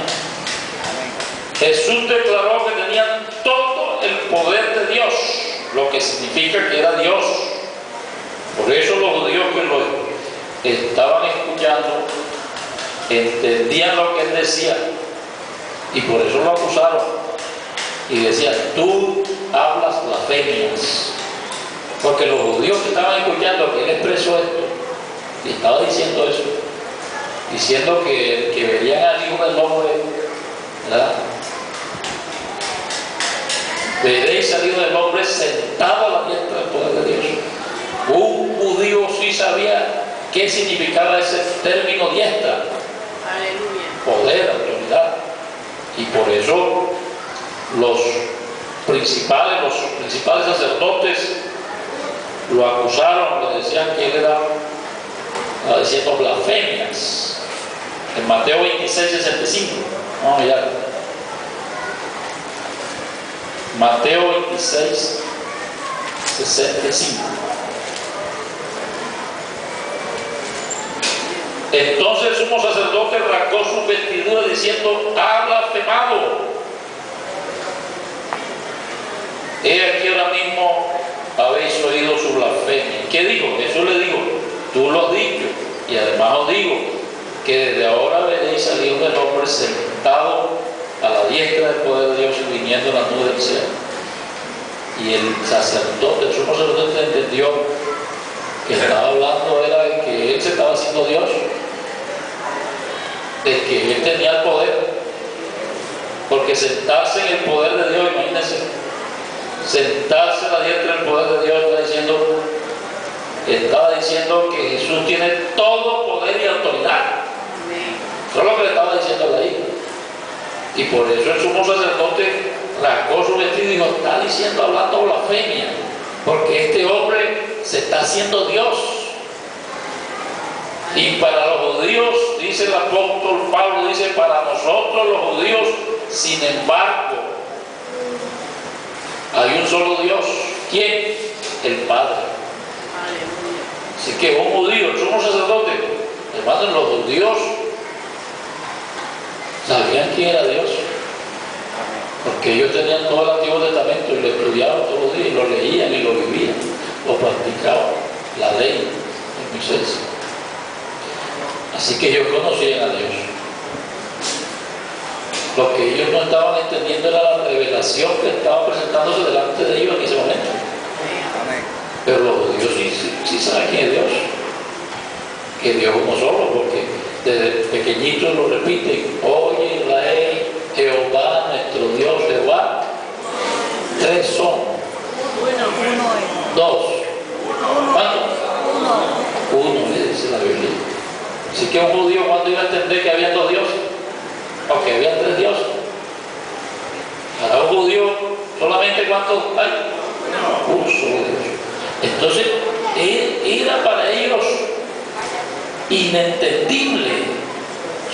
Jesús declaró que tenían todo el poder de Dios, lo que significa que era Dios. Por eso los judíos que lo estaban escuchando entendían lo que él decía y por eso lo acusaron y decían: tú hablas blasfemias. Porque los judíos que estaban escuchando que él expresó esto y estaba diciendo eso, diciendo que verían al Hijo del Hombre, ¿verdad? Veréis al Hijo del Hombre sentado a la diestra del poder de Dios. Un judío sí sabía qué significaba ese término diestra. Aleluya. Poder, autoridad. Y por eso los principales sacerdotes lo acusaron, le decían que él estaba diciendo blasfemias. En Mateo 26, 65. Vamos a mirar. Mateo 26, 65. Entonces el sumo sacerdote rasgó sus vestiduras diciendo: ha blasfemado. He aquí ahora mismo habéis oído su blasfemia. ¿Qué dijo? Jesús le dijo: tú lo has dicho, y además os digo que desde ahora veréis al Hijo del Hombre sentado a la diestra del poder de Dios y viniendo en las nubes del cielo. Y el sacerdote, el sumo sacerdote, entendió que estaba hablando era de que él se estaba haciendo Dios, de que él tenía el poder, porque sentarse en el poder de Dios, imagínense, sentarse a la diestra del poder de Dios, estaba diciendo que Jesús tiene todo poder y autoridad. Eso es lo que le estaba diciendo ahí. Y por eso el sumo sacerdote rasgó su vestido y dijo: está diciendo, hablando blasfemia, porque este hombre se está haciendo Dios. Y para los judíos, dice el apóstol Pablo, dice: para nosotros los judíos, sin embargo, hay un solo Dios. ¿Quién? El Padre. Así que un judío, el sumo sacerdote, hermanos, los judíos sabían quién era Dios, porque ellos tenían todo el Antiguo Testamento y lo estudiaban todos los días, y lo leían y lo vivían, lo practicaban, la ley de Moisés. Así que ellos conocían a Dios. Lo que ellos no estaban entendiendo era la revelación que estaba presentándose delante de ellos en ese momento. Pero los judíos sí saben quién es Dios, que Dios uno solo, porque desde pequeñitos lo repiten: oye Israel, Jehová nuestro Dios, Jehová. Tres son. Dos. ¿Cuántos? Uno, le dice la Biblia. Así que un judío, cuando iba a entender que había dos dioses, o que había tres dioses, para un judío solamente ¿cuántos hay? Un solo Dios. Entonces era para ellos inentendible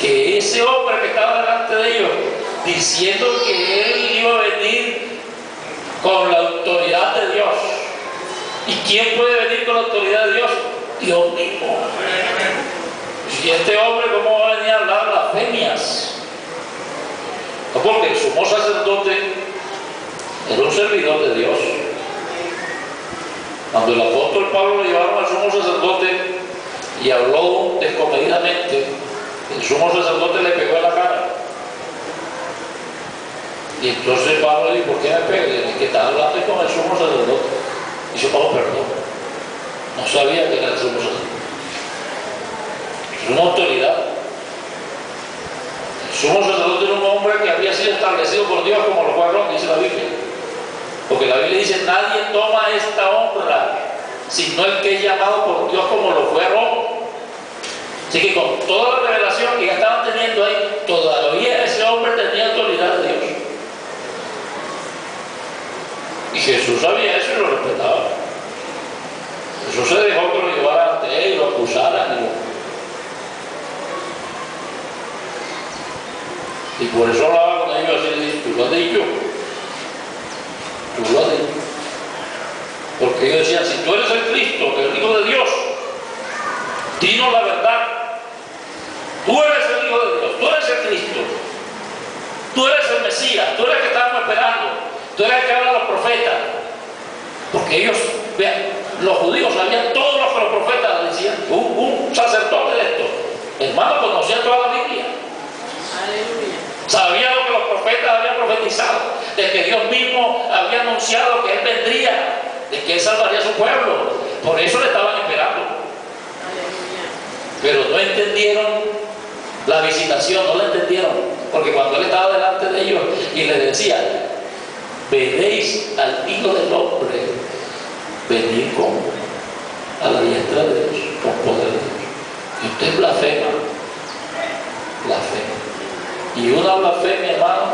que ese hombre que estaba delante de ellos, diciendo que él iba a venir con la autoridad de Dios. ¿Y quién puede venir con la autoridad de Dios? Dios mismo. Y este hombre, ¿cómo va a venir a hablar blasfemias? No, porque el sumo sacerdote era un servidor de Dios. Cuando el apóstol Pablo lo llevaron al sumo sacerdote y habló descomedidamente, el sumo sacerdote le pegó en la cara. Y entonces Pablo le dijo: ¿por qué me pegas? Es que estás hablando con el sumo sacerdote. Y dice: oh, perdón. No sabía que era el sumo sacerdote. Es una autoridad. El sumo sacerdote era un hombre que había sido establecido por Dios como lo fue Aarón, dice la Biblia. Porque la Biblia dice, nadie toma esta honra, sino el que es llamado por Dios como lo fue Aarón. Así que con toda la revelación que ya estaban teniendo ahí, todavía ese hombre tenía autoridad de Dios. Y Jesús sabía eso y lo respetaba. Jesús se dejó que lo llevaran ante él y lo acusaran. Y por eso hablaba con ellos así, le dije, tú lo has dicho. Tú lo has dicho. Porque ellos decían, si tú eres el Cristo, el Hijo de Dios, dinos la verdad. Tú eres el Hijo de Dios, tú eres el Cristo. Tú eres el Mesías, tú eres el que estábamos esperando. Tú eres el que habla a los profetas. Porque ellos, vean, los judíos sabían todo lo que los profetas decían. Un sacerdote de esto, hermano, conocía toda la Biblia. Aleluya. Sabía lo que los profetas habían profetizado, de que Dios mismo había anunciado que Él vendría, de que Él salvaría a su pueblo. Por eso le estaban esperando. Aleluya. Pero no entendieron la visitación, no la entendieron. Porque cuando Él estaba delante de ellos y les decía, veréis al Hijo del Hombre venir a la diestra de Dios, con poder de Dios. Y usted blasfema. Y una blasfemia, hermano,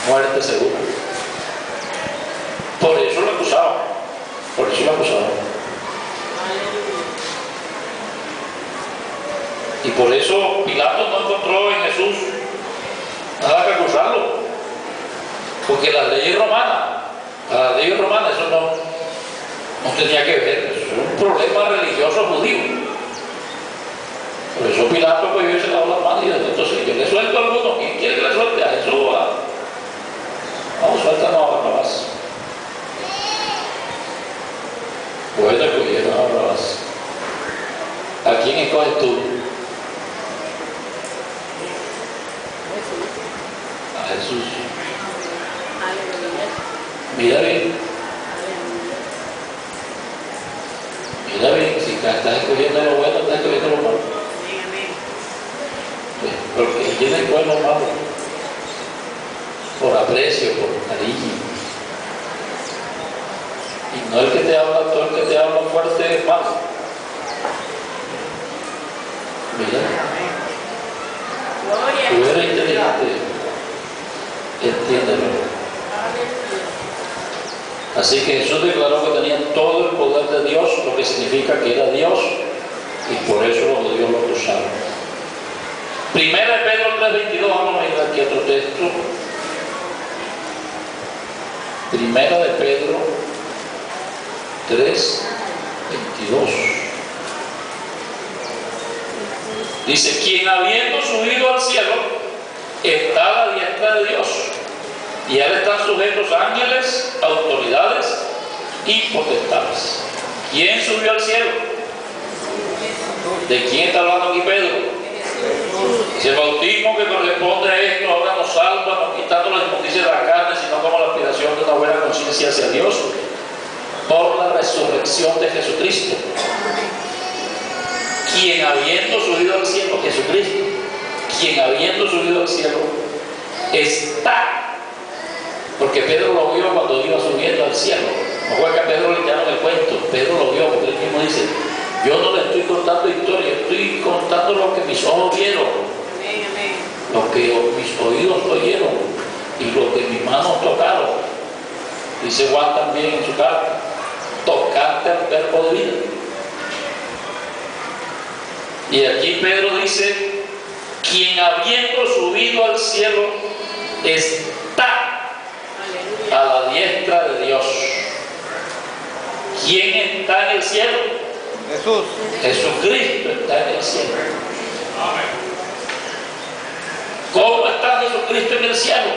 muerte segura. Por eso lo acusaban. Por eso lo acusaban. Y por eso Pilato no encontró en Jesús nada que acusarlo. Porque la ley romana, eso no tenía que ver. Eso era un problema religioso judío. Por eso Pilato pues se lavó las manos y dijo, entonces yo le suelto a alguno. ¿Quién quiere que le suelte? A Jesús. Vamos, suéltanos a Barrabás. Bueno, escogieron a Barrabás. ¿A quién escoges tú? A Jesús. Mira bien. Mira bien, si estás escogiendo lo bueno, estás escogiendo lo malo. Porque Él tiene el pueblo malo, por aprecio, por cariño. Y no el que te habla, todo el que te habla fuerte es malo. Mira, tú eres inteligente, entiéndelo. Así que Jesús declaró que tenía todo el poder de Dios, lo que significa que era Dios, y por eso los judíos lo acusaron. Primera de Pedro 3:22, vamos a ir aquí a otro texto. Primera de Pedro 3:22. Dice, quien habiendo subido al cielo, está a la diestra de Dios. Y a él están sujetos ángeles, autoridades y potestades. ¿Quién subió al cielo? ¿De quién está hablando aquí Pedro? Si el bautismo que corresponde a esto ahora nos salva, no quitando la inmundicia de la carne, sino como la aspiración de una buena conciencia hacia Dios, por la resurrección de Jesucristo. Quien habiendo subido al cielo, Jesucristo, quien habiendo subido al cielo, está. Porque Pedro lo vio cuando iba subiendo al cielo. No fue que a Pedro le echaron el cuento, Pedro lo vio, porque él mismo dice, yo no le estoy contando historia, estoy contando lo que mis ojos vieron, lo que mis oídos oyeron y lo que mis manos tocaron. Dice Juan también en su carta, tocante al verbo de vida. Y aquí Pedro dice, quien habiendo subido al cielo está a la diestra de Dios. ¿Quién está en el cielo? Jesús. Jesucristo está en el cielo. ¿Cómo está Jesucristo en el cielo?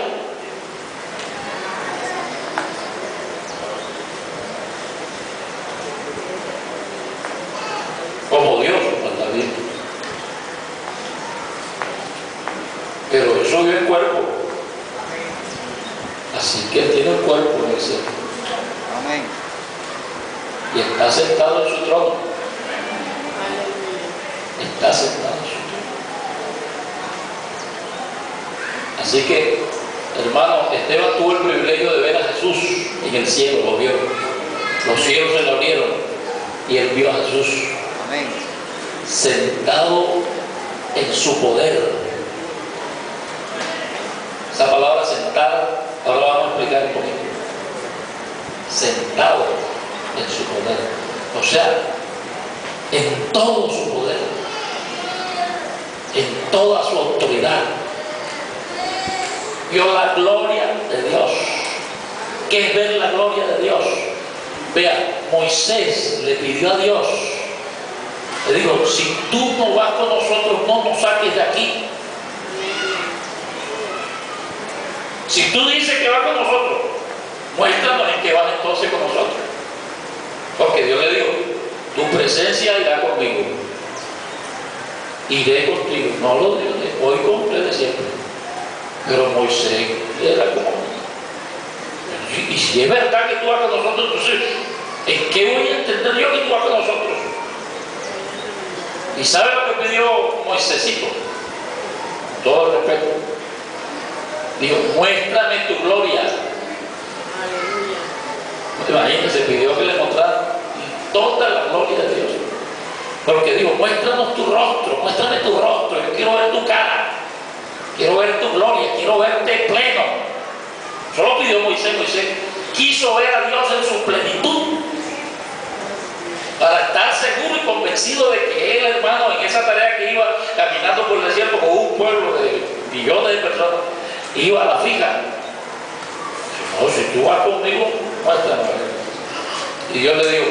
Como Dios, pues también. Pero eso vio el cuerpo. Así que él tiene el cuerpo en el cielo. Amén. y está sentado en su trono. Está sentado en su trono. Así que, hermano, Esteban tuvo el privilegio de ver a Jesús en el cielo, lo vio. Los cielos se le abrieron y él vio a Jesús. Amén. Sentado en su poder. Esa palabra sentar, ahora la vamos a explicar un poquito. Sentado en su poder. O sea, en todo su poder, en toda su autoridad. Vio la gloria de Dios. ¿Qué es ver la gloria de Dios? Vea, Moisés le pidió a Dios, le dijo, si tú no vas con nosotros, no nos saques de aquí. Si tú dices que vas con nosotros, muéstranos en qué vas entonces con nosotros. Porque Dios le dijo, tu presencia irá conmigo. Iré contigo. No lo digo, hoy con ustedes siempre. Pero Moisés era como, y si es verdad que tú vas con nosotros, entonces, ¿en qué voy a entender yo que tú vas con nosotros? ¿Y sabe lo que pidió Moisésito? Todo el respeto. Dijo, muéstrame tu gloria. Imagínense, pidió que le mostrara toda la gloria de Dios. Porque dijo, muéstranos tu rostro, muéstrame tu rostro, yo quiero ver tu cara, quiero ver tu gloria, quiero verte pleno. Solo pidió Moisés quiso ver a Dios en su plenitud, para estar seguro y convencido de que él, hermano, en esa tarea que iba caminando por el desierto con un pueblo de millones de personas, iba a la fija. No, si tú vas conmigo, muéstrame. Y Dios le dijo,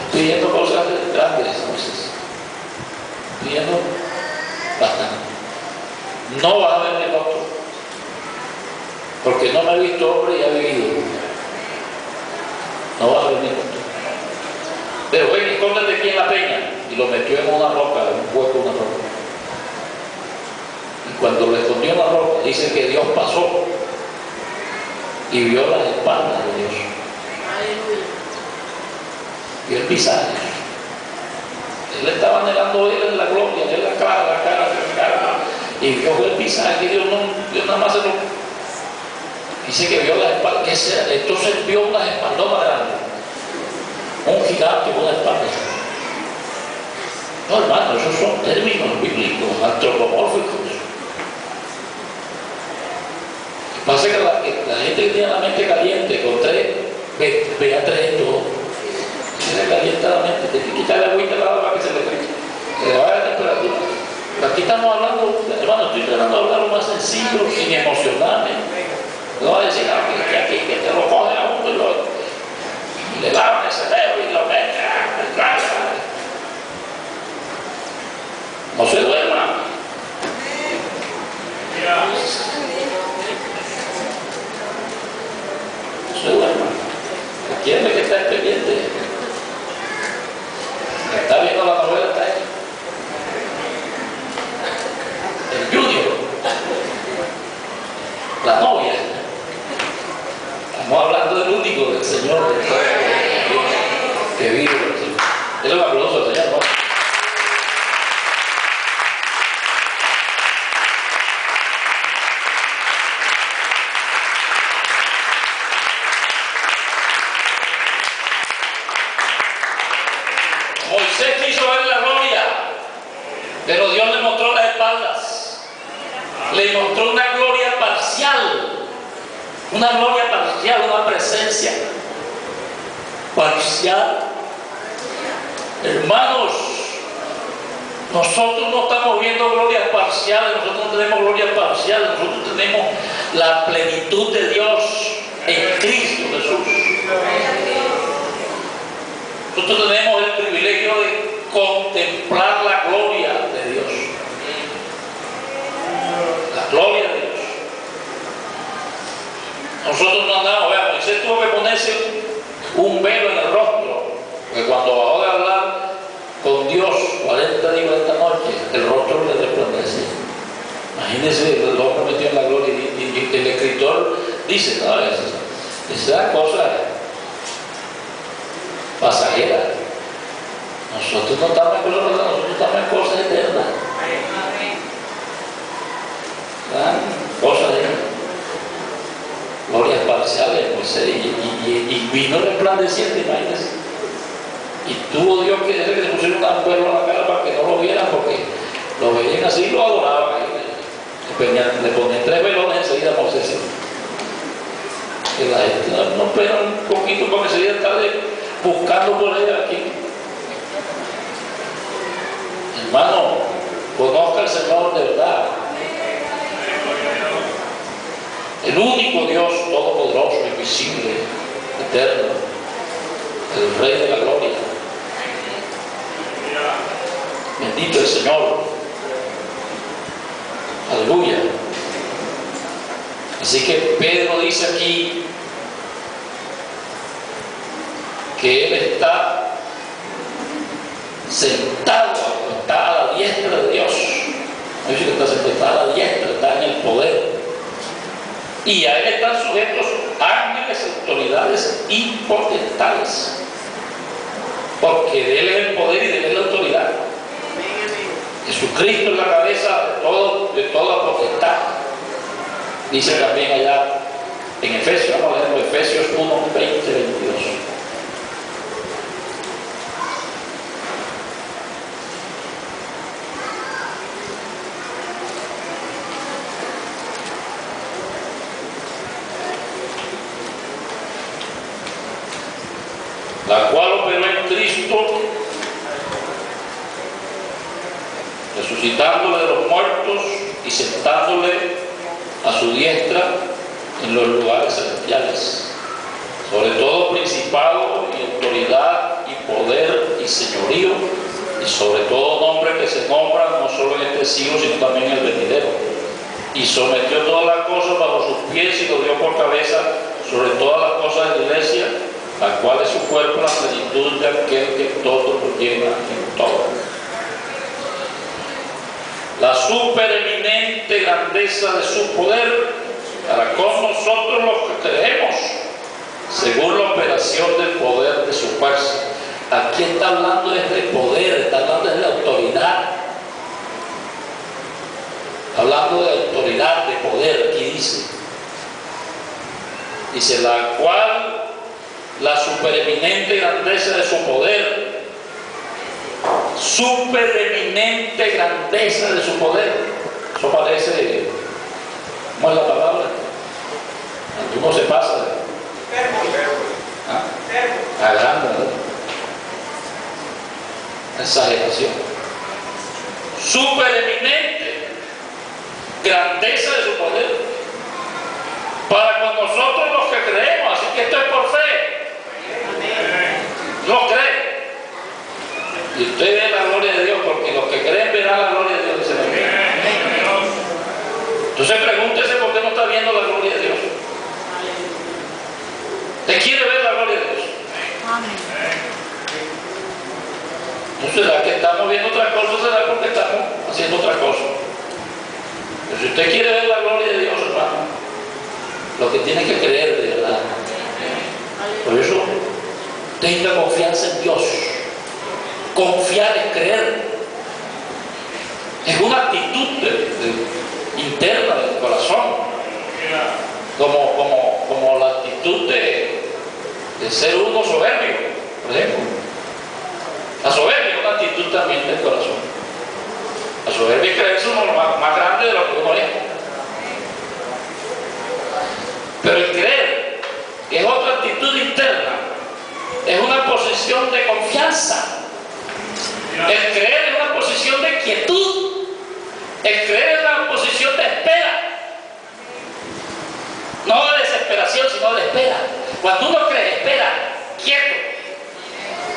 estoy viendo cosas grandes, Moisés. Estoy viendo bastante. No vas a ver mi rostro, porque no me he visto hombre y he vivido. No vas a ver mi rostro. Pero ven, escóndete aquí en la peña. Y lo metió en una roca, en un hueco de una roca. Y cuando lo escondió en la roca, dice que Dios pasó y vio las espaldas de Dios. Vio el pisaje. Él estaba anhelando ver en la gloria, ver la cara. Y vio el pisaje, y Dios nada más se lo... Dice que vio las espaldas. ¿Qué sea? Entonces vio unas espaldonas grandes. Un gigante con una espalda. No, hermano, esos son términos bíblicos, antropomórficos. Pasa que la gente que tiene la mente caliente con tres, ve a tres en todo. Se le calienta la mente, tiene que quitarle agüita al lado para que se le cree. Que le vaya la temperatura. Pero aquí estamos hablando, hermano, estoy tratando de hablar lo más sencillo, sin emocionarme. No va a decir que aquí que te lo cogen a uno y le lavan el cerebro y lo meten. No se duerma. No se duerma. ¿Quién es que está pendiente? Está viendo la novela, está ahí. El Junior, la novia. Estamos hablando del único, del Señor, que vive. Denle un aplauso al Señor, ¿no? Moisés quiso ver la gloria, pero Dios le mostró las espaldas. Le mostró una gloria parcial. Una gloria parcial, una presencia parcial. Hermanos, nosotros no estamos viendo glorias parciales, nosotros no tenemos gloria parcial, nosotros tenemos la plenitud de Dios en Cristo Jesús. Nosotros tenemos el privilegio de contemplar la gloria de Dios. La gloria de Dios. Nosotros no andamos, vean, Moisés tuvo que ponerse un velo en el rostro, porque cuando bajó de hablar con Dios 40 días y 40 noches, el rostro le resplandecía. Imagínense, el hombre metido en la gloria y el escritor dice, no, esa cosa Nosotros no estamos en cosas verdad, nosotros estamos en cosas eternas. Cosas de glorias parciales, Moisés, y vino resplandeciente, imagínense. Y tuvo Dios que desde que le pusieron un perro en la cara para que no lo vieran, porque lo veían así y lo adoraban. Le ponían 3 velones enseguida a Moisés. Que la gente no espera un poquito porque enseguida está buscando por ella aquí. Hermano, conozca al Señor de verdad. El único Dios todopoderoso, invisible, eterno, el Rey de la Gloria. Bendito el Señor. Aleluya. Así que Pedro dice aquí que Él está sentado, está a la diestra de Dios. No dice que está sentado, está a la diestra, está en el poder. Y a Él están sujetos ángeles, autoridades y potestades. Porque de Él es el poder y de Él es la autoridad. Jesucristo es la cabeza de toda potestad. Dice también allá en Efesios, vamos a leerlo, Efesios 1, 20, 22. La cual operó en Cristo, resucitándole de los muertos y sentándole a su diestra en los lugares celestiales, sobre todo principado y autoridad y poder y señorío, y sobre todo nombre que se nombra no solo en este siglo sino también en el venidero, y sometió todas las cosas bajo sus pies y lo dio por cabeza sobre todas las cosas de la iglesia, la cual es su cuerpo, la plenitud de aquel que todo lo llena en todo. La supereminente grandeza de su poder para con nosotros los que creemos, según la operación del poder de su fuerza. Aquí está hablando de poder, está hablando de la autoridad. Hablando de autoridad, de poder, aquí dice. Dice, la cual, la supereminente grandeza de su poder, supereminente grandeza de su poder. Eso parece, ¿cómo es la palabra? ¿Cómo se pasa? ¿Ah? Grande, ¿verdad? Exageración. Supereminente grandeza de su poder para con nosotros los que creemos. Así que esto es por fe. No cree. Y usted ve la gloria de Dios, porque los que creen verán la gloria de Dios, dice la Biblia. Entonces pregúntese por qué no está viendo la gloria de Dios. ¿Usted quiere ver la gloria de Dios? ¿No será que estamos viendo otra cosa? ¿Será porque estamos haciendo otra cosa? Pero si usted quiere ver la gloria de Dios, hermano, lo que tiene que creer de verdad. Por eso, tenga confianza en Dios. Confiar es creer. Es una actitud interna del corazón. Como la actitud de ser uno soberbio, por ejemplo. La soberbia es una actitud también del corazón. La soberbia es creerse uno más grande de lo que uno es. Pero el creer es otra actitud interna. Es una posición de confianza. El creer es una posición de quietud. El creer es una posición de espera. No de desesperación, sino de espera. Cuando uno cree, espera, quieto.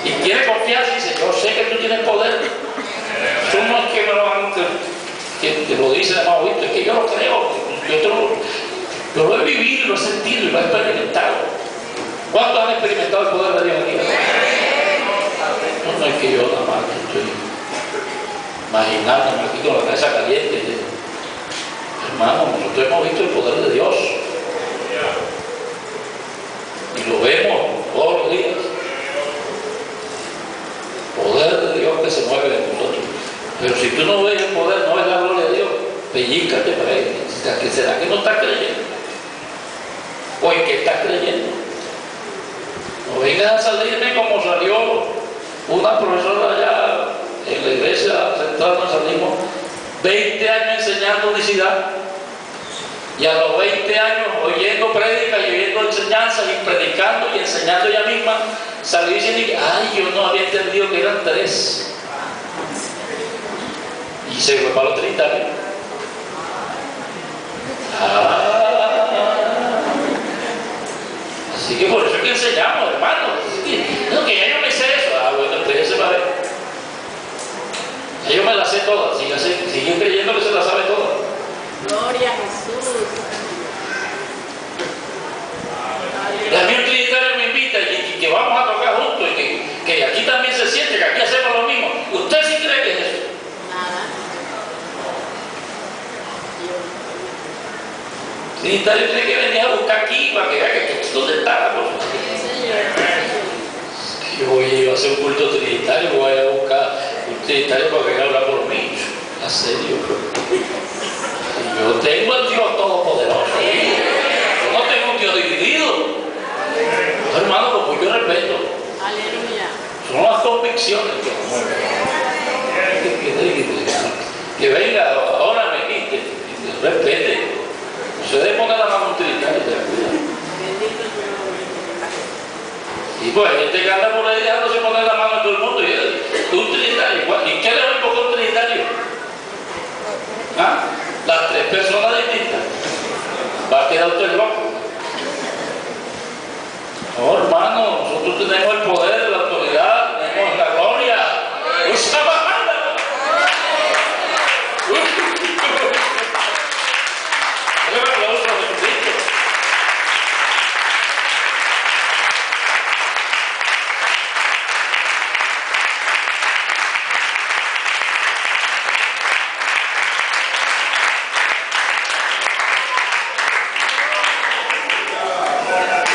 Y tiene confianza y dice, yo sé que tú tienes poder. Tú no es que me lo hagan, que te lo dice además, ¿viste? Es que yo lo creo. Yo lo he vivido, lo he sentido y lo he experimentado. ¿Cuántos han experimentado el poder de Dios aquí? No es que yo nada más estoy imaginándome aquí con la cabeza caliente. Hermano, nosotros hemos visto el poder de Dios. Y lo vemos todos los días. Poder de Dios. que se mueve de nosotros. Pero si tú no ves el poder, no ves la gloria de Dios, pellícate para él. ¿Qué será que no estás creyendo? ¿O en qué estás creyendo? No vengas a salirme como salió una profesora allá en la iglesia central. Nos salimos 20 años enseñando unicidad, y a los 20 años oyendo prédicas y oyendo enseñanzas y predicando y enseñando ella misma, salió diciendo que ay, yo no había entendido que eran 3, y se fue para los trinitarios. Así que por eso es que enseñamos, hermanos. No, que ya yo me sé eso. Bueno, espérense para ver. Ya yo me la sé todas. Siguen creyendo que se la sabe todas. Gloria a Jesús. Y a mí un trinitario me invita y que vamos a tocar juntos, y que aquí también se siente, que aquí hacemos lo mismo. ¿Usted sí cree que es eso? Nada. Trinitario tiene que venir a buscar aquí para que vea que dónde está la cosa. Yo voy a hacer un culto trinitario, voy a buscar un trinitario para que venga a hablar por mí. ¿En serio? Yo tengo al Dios Todopoderoso. Yo no tengo un Dios dividido. No, hermano, como yo respeto. Aleluya. Son las convicciones que venga, ahora me quite, que respete. Se debe poner la mano a un trinitario, te cuida. Bendito es tu nombre. Y pues hay gente que anda por ahí dejándose poner la mano a todo el mundo. Y un trinitario, ¿y qué le va a invocar un trinitario? ¿Ah? Las 3 personas distintas. Va a quedar usted loco. No, hermano, nosotros tenemos el poder, la autoridad, tenemos la gloria. ¡Usa bajanda! Un aplauso a Jesucristo.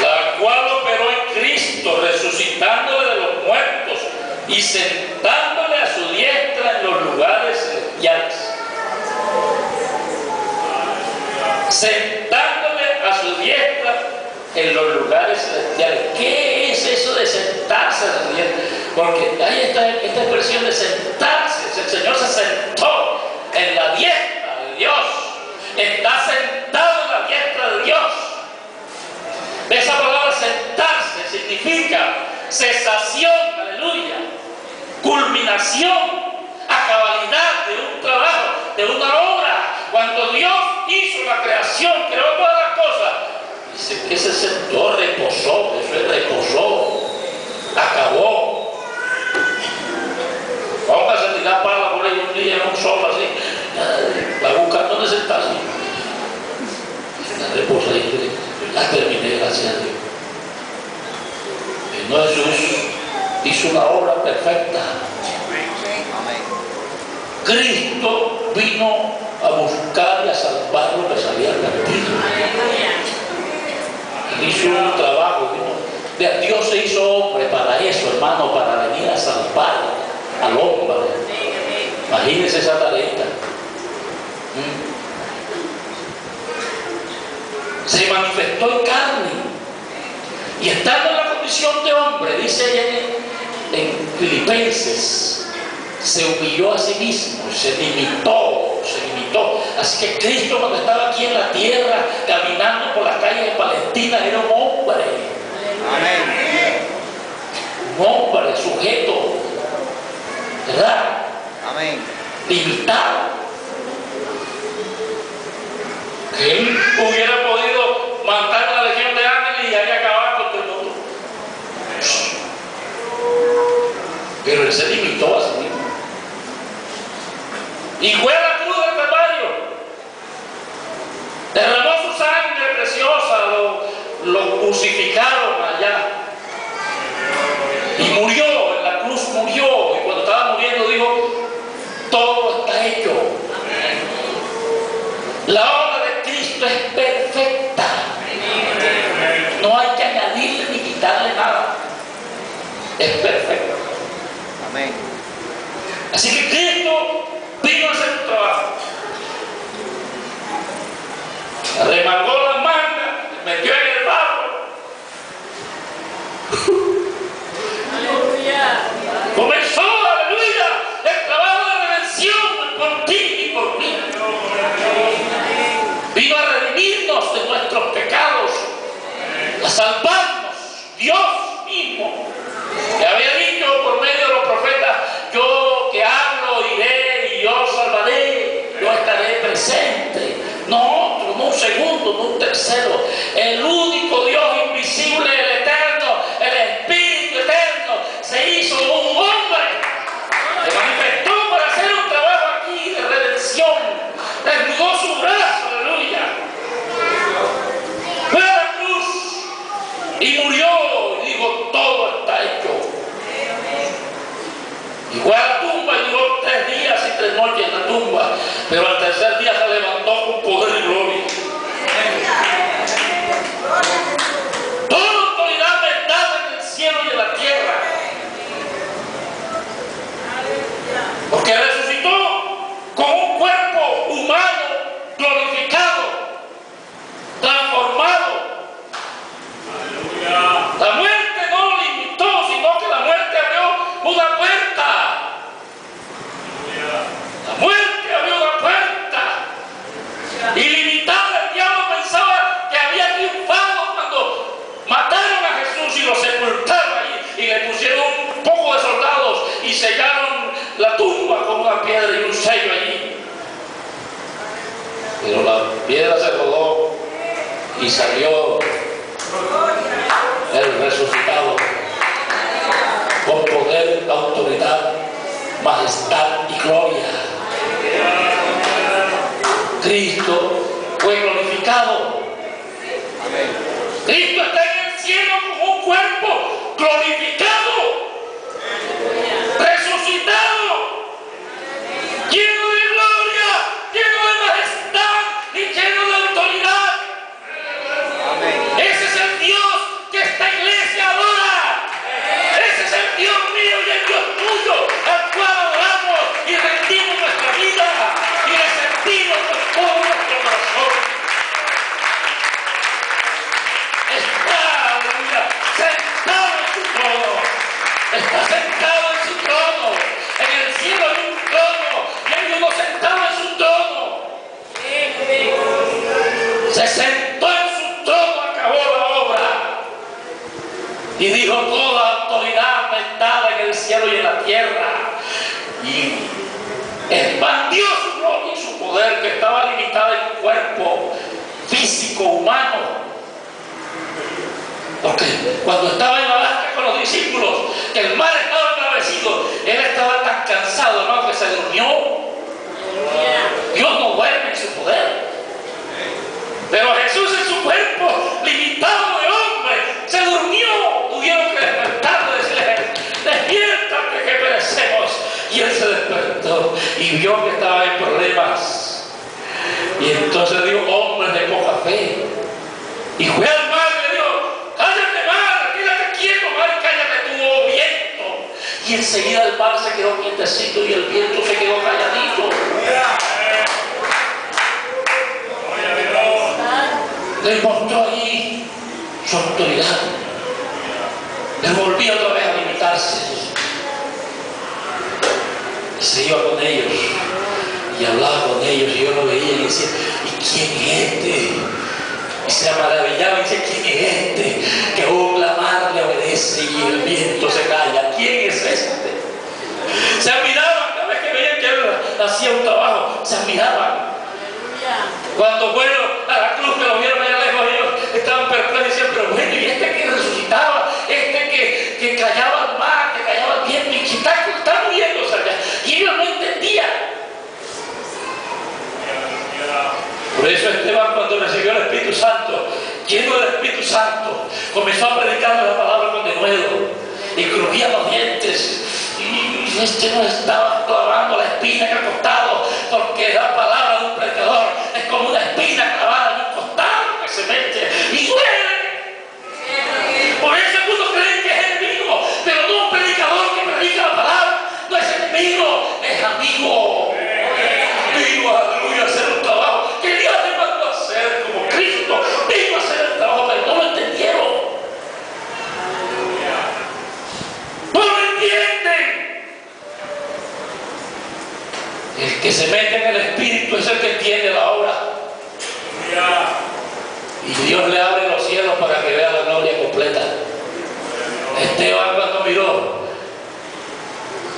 La cual operó en Cristo, resucitándole de los muertos y sentándole a su diestra en los lugares celestiales. Sentándole a su diestra en los lugares celestiales. ¿Qué es eso de sentarse a su diestra? Porque hay esta expresión de sentarse. El Señor se sentó en la diestra de Dios. Está sentado en la diestra de Dios. Esa palabra sentarse significa cesación, aleluya, culminación, a cabalidad de un trabajo, de una obra. Cuando Dios hizo la creación, creó todas las cosas, dice que se sentó, reposó, eso es reposó, acabó. Vamos a sentir la pala por ahí un día en un sol así, va a buscar dónde sentarse. Reposa ahí, la terminé, gracias a Dios. No, Jesús hizo una obra perfecta. Cristo vino a buscar y a salvar lo que se había perdido. Él hizo un trabajo. Dios se hizo hombre para eso, hermano, para venir a salvar al hombre. Imagínense esa tarea. Se manifestó en carne y estando en la condición de hombre, dice ella en Filipenses, se humilló a sí mismo, se limitó. Así que Cristo, cuando estaba aquí en la tierra caminando por las calles de Palestina, era un hombre. Amén. Un hombre sujeto, ¿verdad? Amén. Limitado. Que él hubiera podido matar a la legión de ángeles y ahí acabar con todo el mundo. Pero él se limitó a sí mismo. Y fue a la cruz del Calvario. Derramó su sangre preciosa, lo crucificaron allá. Y murió, en la cruz murió. Y cuando estaba muriendo dijo, todo está hecho. La obra de Cristo es perfecta. No hay que añadirle ni quitarle nada. Es perfecto. Amén. Así que Cristo vino a hacer un trabajo. Remangó la manga, metió en el barro. Comenzó, aleluya, el trabajo de redención por ti y por mí. Vino a redimirnos de nuestros pecados, a salvarnos. Dios mismo, que había dicho por medio de los profetas: yo que hablo, iré y yo salvaré, yo estaré presente. No otro, no un segundo, no un tercero. El único Dios invisible, el eterno, el Espíritu eterno, se hizo un hombre, se manifestó para hacer un trabajo aquí de redención, desnudó su brazo, aleluya, fue a la cruz y murió y dijo: todo está hecho. Y fue a la tumba y duró 3 días y 3 noches en la tumba, pero al tercer día se levantó con poder y gloria. Toda autoridad me es dada en el cielo y en la tierra, porque resucitó con un cuerpo humano glorificado, transformado. La muerte no lo limitó, sino que la muerte abrió una puerta. La muerte abrió una puerta ilimitada. El diablo pensaba que había triunfado cuando mataron a Jesús y lo sepultaron allí y le pusieron un poco de soldados y sellaron la tumba con una piedra y un sello allí. Pero la piedra se rodó y salió el resucitado con poder, autoridad, majestad y gloria. Cristo fue glorificado. Cristo está en el cielo con un cuerpo glorificado, resucitado, lleno de gloria, lleno de majestad y lleno de autoridad. Ese es el Dios que esta iglesia adora. Ese es el Dios mío y el Dios tuyo, al cual adoramos y rendimos nuestra vida y le sentimos con todo nuestro corazón. Está, aleluya, sentado en su trono. Está sentado en su trono. En el cielo hay un trono y hay uno sentado en su trono. Se sentó en su trono, acabó la obra y dijo: toda autoridad me es dada en el cielo y en la tierra. Y expandió su gloria y su poder, que estaba limitada en un cuerpo físico humano. Porque cuando estaba en la barca con los discípulos, que el mar estaba embravecido, él estaba tan cansado, hermano, que se durmió. Dios no duerme en su poder. Pero Jesús, en su cuerpo limitado de hombre, se durmió. Tuvieron que despertarlo y decirle: despiértate que perecemos. Y él se despertó y vio que estaba en problemas. Y entonces dijo: hombres de poca fe. Y fue al mar y le dijo: cállate, mar, quédate quieto, mar, cállate tú, oh viento. Y enseguida el mar se quedó quietecito y el viento se quedó calladito. Le mostró allí su autoridad. Le volvió otra vez a limitarse. Y se iba con ellos y hablaba con ellos, y yo lo veía y decía: ¿y quién es este? Y se maravillaba y decía: ¿quién es este que un la mar le obedece y el viento se calla? ¿Quién es este? Se admiraban cada vez que veían que él hacía un trabajo, se admiraban. Cuando fueron a la cruz, que lo vieron allá lejos, ellos estaban perplejos y decían: pero bueno, y este que resucitaba, este que callaba el mar, que callaba el viento, y que está muriéndose allá. Y ellos no entendían. Por eso Esteban, cuando recibió el Espíritu Santo, lleno del Espíritu Santo, comenzó a predicar la palabra con denuedo y crujía los dientes. Y este no estaba clavando la espina en el costado, porque la palabra de un predicador es como una espina clavada en un costado que se mete y duele. Por eso algunos creen que es enemigo, pero no un predicador que predica la palabra, no es enemigo, es Espíritu es el que tiene la obra. Y Dios le abre los cielos para que vea la gloria completa. Esteban, cuando miró,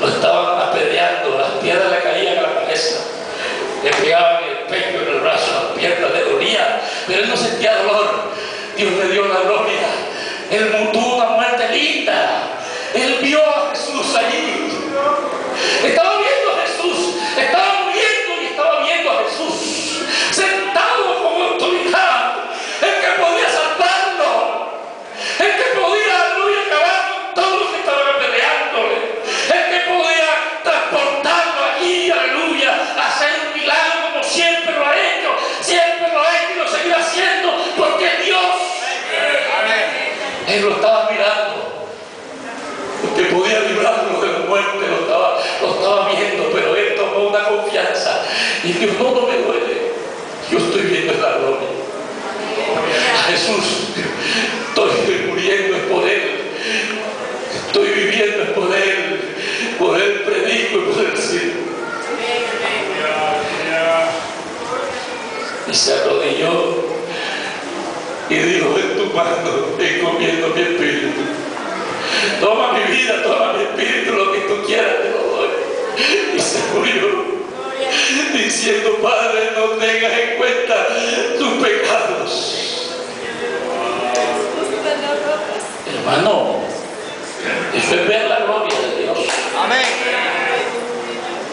lo estaban apedreando, las piedras le caían a la cabeza, le pegaban en el pecho, en el brazo, las piernas le dolían, pero él no sentía dolor. Dios le dio la gloria. Él tuvo una muerte linda. Él vio a Jesús allí. Estaba viendo a Jesús, estaba muriendo y estaba viendo a Jesús sentado con autoridad, el que podía salvarlo, el que podía, aleluya, acabar con todos los que estaban apedreándole, el que podía transportarlo allí, aleluya, hacer un milagro como siempre lo ha hecho y lo seguirá haciendo, porque es Dios. Él lo estaba mirando. Que podía librarlo de la muerte, lo estaba viendo, pero él tomó una confianza y dijo: no me duele, yo estoy viendo la gloria. A Jesús, estoy muriendo es por él, estoy viviendo es por él predico y por él sirvo. Y se arrodilló y dijo: en tu mano encomiendo mi espíritu. Toma mi vida, toma mi espíritu, lo que tú quieras te lo doy. Y se murió diciendo: Padre, no tengas en cuenta tus pecados. Hermano, eso es ver la gloria de Dios. Amén.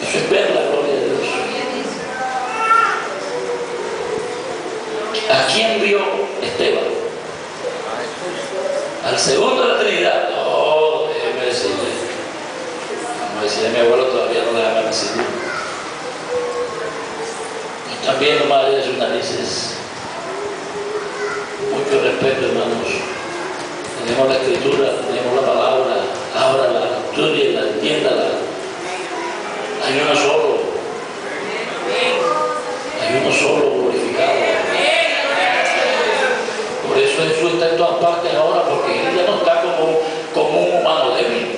Eso es ver la gloria de Dios. ¿A quién vio Esteban? Al segundo de la Trinidad. No, déjeme decirle. Como decía mi abuelo, todavía no le hagan decir. Están viendo mal de sus narices. Mucho respeto, hermanos. Tenemos la escritura, tenemos la palabra. Ábrala, estudienla, entiéndala. Hay uno solo. Hay uno solo glorificado. Por eso Jesús está en todas partes ahora, porque él ya no está como un humano débil.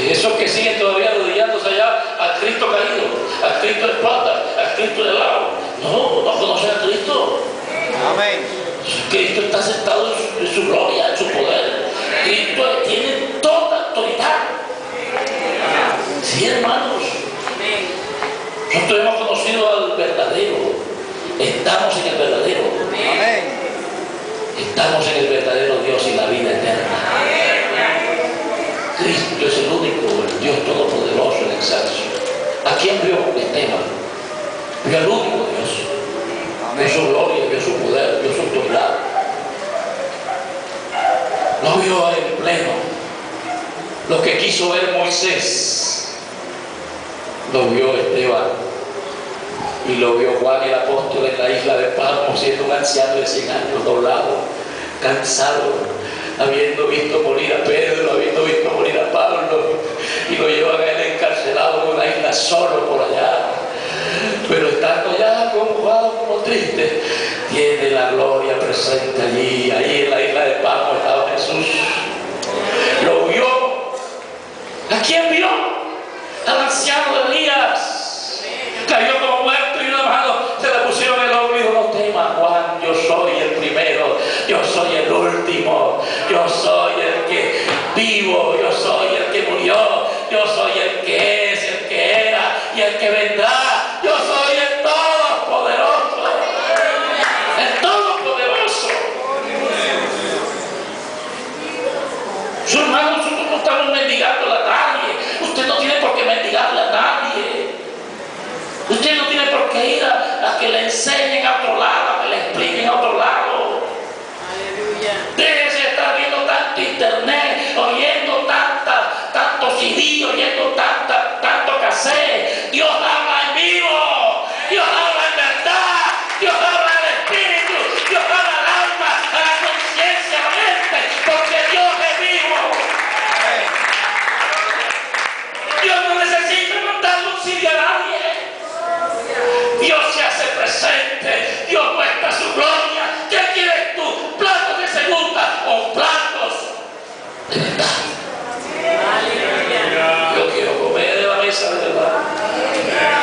Esos que siguen todavía arrodillándose allá al Cristo caído, al Cristo de espalda, al Cristo de lado, no conocen a Cristo. Amén. Cristo está sentado en su gloria, en su poder. Cristo tiene toda autoridad. Sí, hermanos. Nosotros hemos conocido al verdadero. Estamos en el verdadero. Amén. Estamos en el verdadero Dios y la vida eterna. Cristo es el único, el Dios todopoderoso, el excelso. ¿A quién vio Esteban? Vio al único Dios. Vio su gloria, vio su poder, vio su autoridad. Lo vio en pleno. Lo que quiso ver Moisés, lo vio Esteban. Y lo vio Juan el apóstol en la isla de Patmos, siendo un anciano de 100 años, doblado, cansado, habiendo visto morir a Pedro, habiendo visto morir a Pablo, y lo llevan a él encarcelado en una isla solo por allá. Pero estando ya conmojado, como triste, tiene la gloria presente allí. Ahí en la isla de Patmos estaba Jesús. Lo vio. ¿A quién vio? Al anciano de Elías. Cayó como muerto y una mano se le pusieron en el hombro y dijo: no temas, Juan, yo soy el primero, yo soy el último, yo soy el que vivo, yo soy el que murió, yo soy el que es, el que era y el que vendrá. Yo soy el Todopoderoso, el Todopoderoso. Su hermano, nosotros no estamos mendigando a nadie. Usted no tiene por qué mendigarle a nadie. Usted no tiene por qué ir a que le enseñen a otro lado, a que le expliquen a otro lado. Aleluya. Déjese de estar viendo tanto internet, oyendo tanto CD, oyendo tanto cassette. Dios habla en vivo, Dios habla en verdad, Dios habla en espíritu, Dios habla al alma, a la conciencia, a la mente, porque Dios es vivo. Dios no necesita mandarle un CD a nadie. Dios se hace presente, Dios muestra su gloria. ¿Qué quieres tú? ¿Platos de segunda o platos de verdad? Yo quiero comer de la mesa de verdad.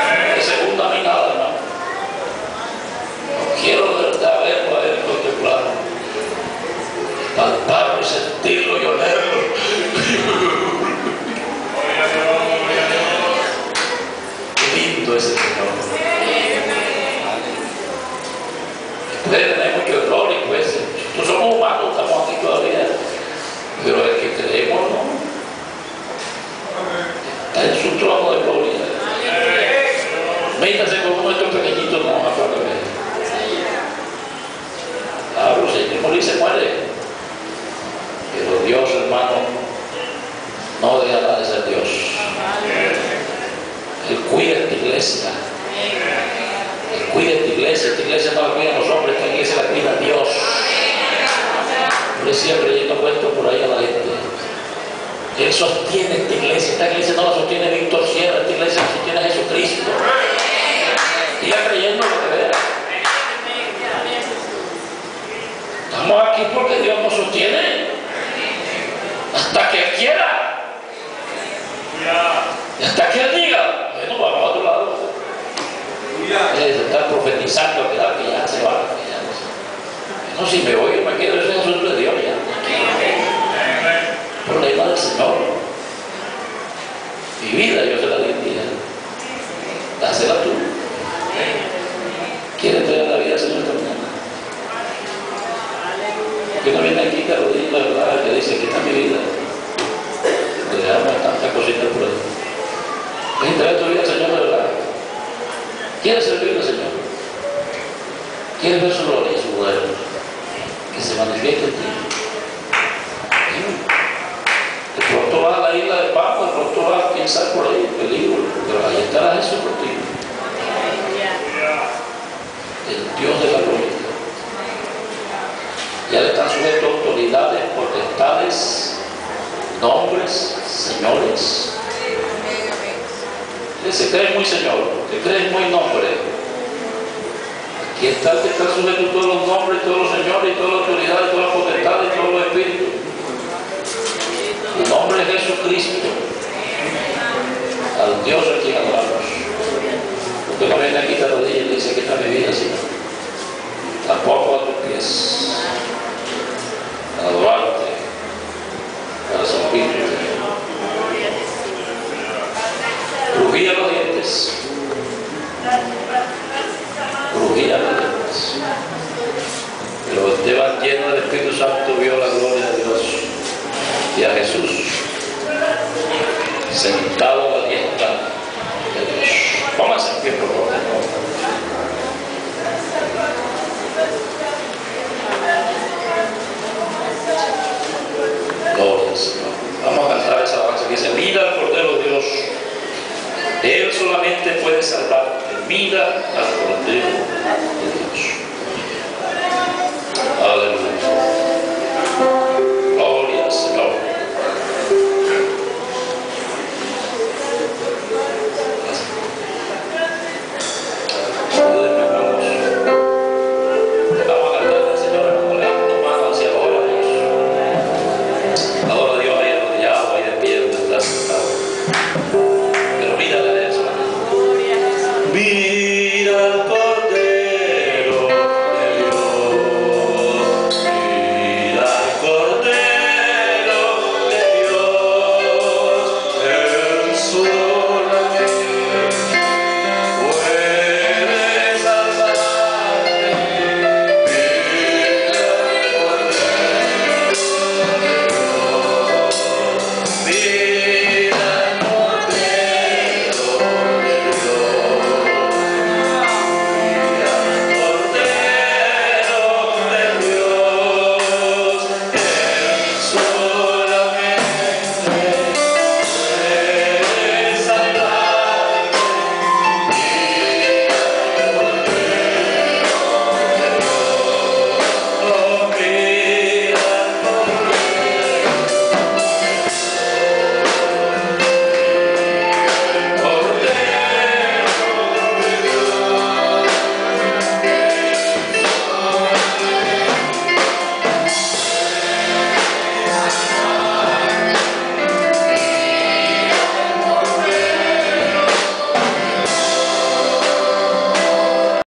Señor. Puede tener mucho error y pues, nosotros somos humanos, estamos aquí todavía, pero el que creemos no, está en su trono de gloria. Métase con uno de estos pequeñitos, no vamos a ver. Claro, el Señor morir se muere, pero Dios, hermano, no dejará de ser Dios. Él cuida esta iglesia. Él cuida esta iglesia no la cuidan los hombres, esta iglesia la cuida Dios. Yo le siempre yendo cuentos por ahí a la gente. Él sostiene esta iglesia no la sostiene Víctor Sierra, esta iglesia la sostiene Jesucristo. Siga creyendo lo que vea. Estamos aquí porque Dios nos sostiene hasta que Él quiera y hasta que Él diga, bueno, vamos a otro lado. Se está profetizando que ya se va, que ya no sé. No, si me voy, me quedo, ese es asunto de Dios ya. Problema del Señor. Mi vida yo se la di a ti, dásela tú. ¿Quieres traer la vida al Señor esta mañana? Que no viene aquí, Carolina, la verdad, que dice que está mi vida. Le dejamos tantas cositas por ahí. ¿Quieres traer tu vida al Señor de verdad? ¿Quieres servir al Señor? ¿Quieres ver su gloria y su poder? Que se manifieste en ti. De pronto vas a la isla de Pascua, de pronto vas a pensar por ahí, peligro, pero ahí estará Jesús contigo. El Dios de la gloria. Ya le están sujetos autoridades, potestades, nombres, señores. Él se cree muy señor, se cree muy nombre. Aquí está el que está sujeto a todos los nombres, todos los señores, todas las autoridades, todas las potestades, todos los espíritus. Su nombre es Jesucristo, al Dios a quien adoramos. Usted no viene aquí cada día y le dice que está mi vida, Señor. Tampoco a tus pies, a adorarte, para servirte. Crujía los dientes, crujía los dientes. Pero Esteban, lleno del Espíritu Santo, vio la gloria de Dios y a Jesús sentado a la diestra de Dios. Vamos a hacer pie, por favor. Gloria al Señor. Vamos a cantar esa alabanza que dice: mira al Cordero de Dios, Él solamente puede salvarte. Mira al Cordero de Dios. Aleluya. Gloria al Señor. Vamos a cantar al Señor, hermano, levanta tu mano hacia ahora, Dios. Adora a Dios ahí arrodillado, ahí de pie, donde estás sentado. Pero mírale a eso, hermano. Mira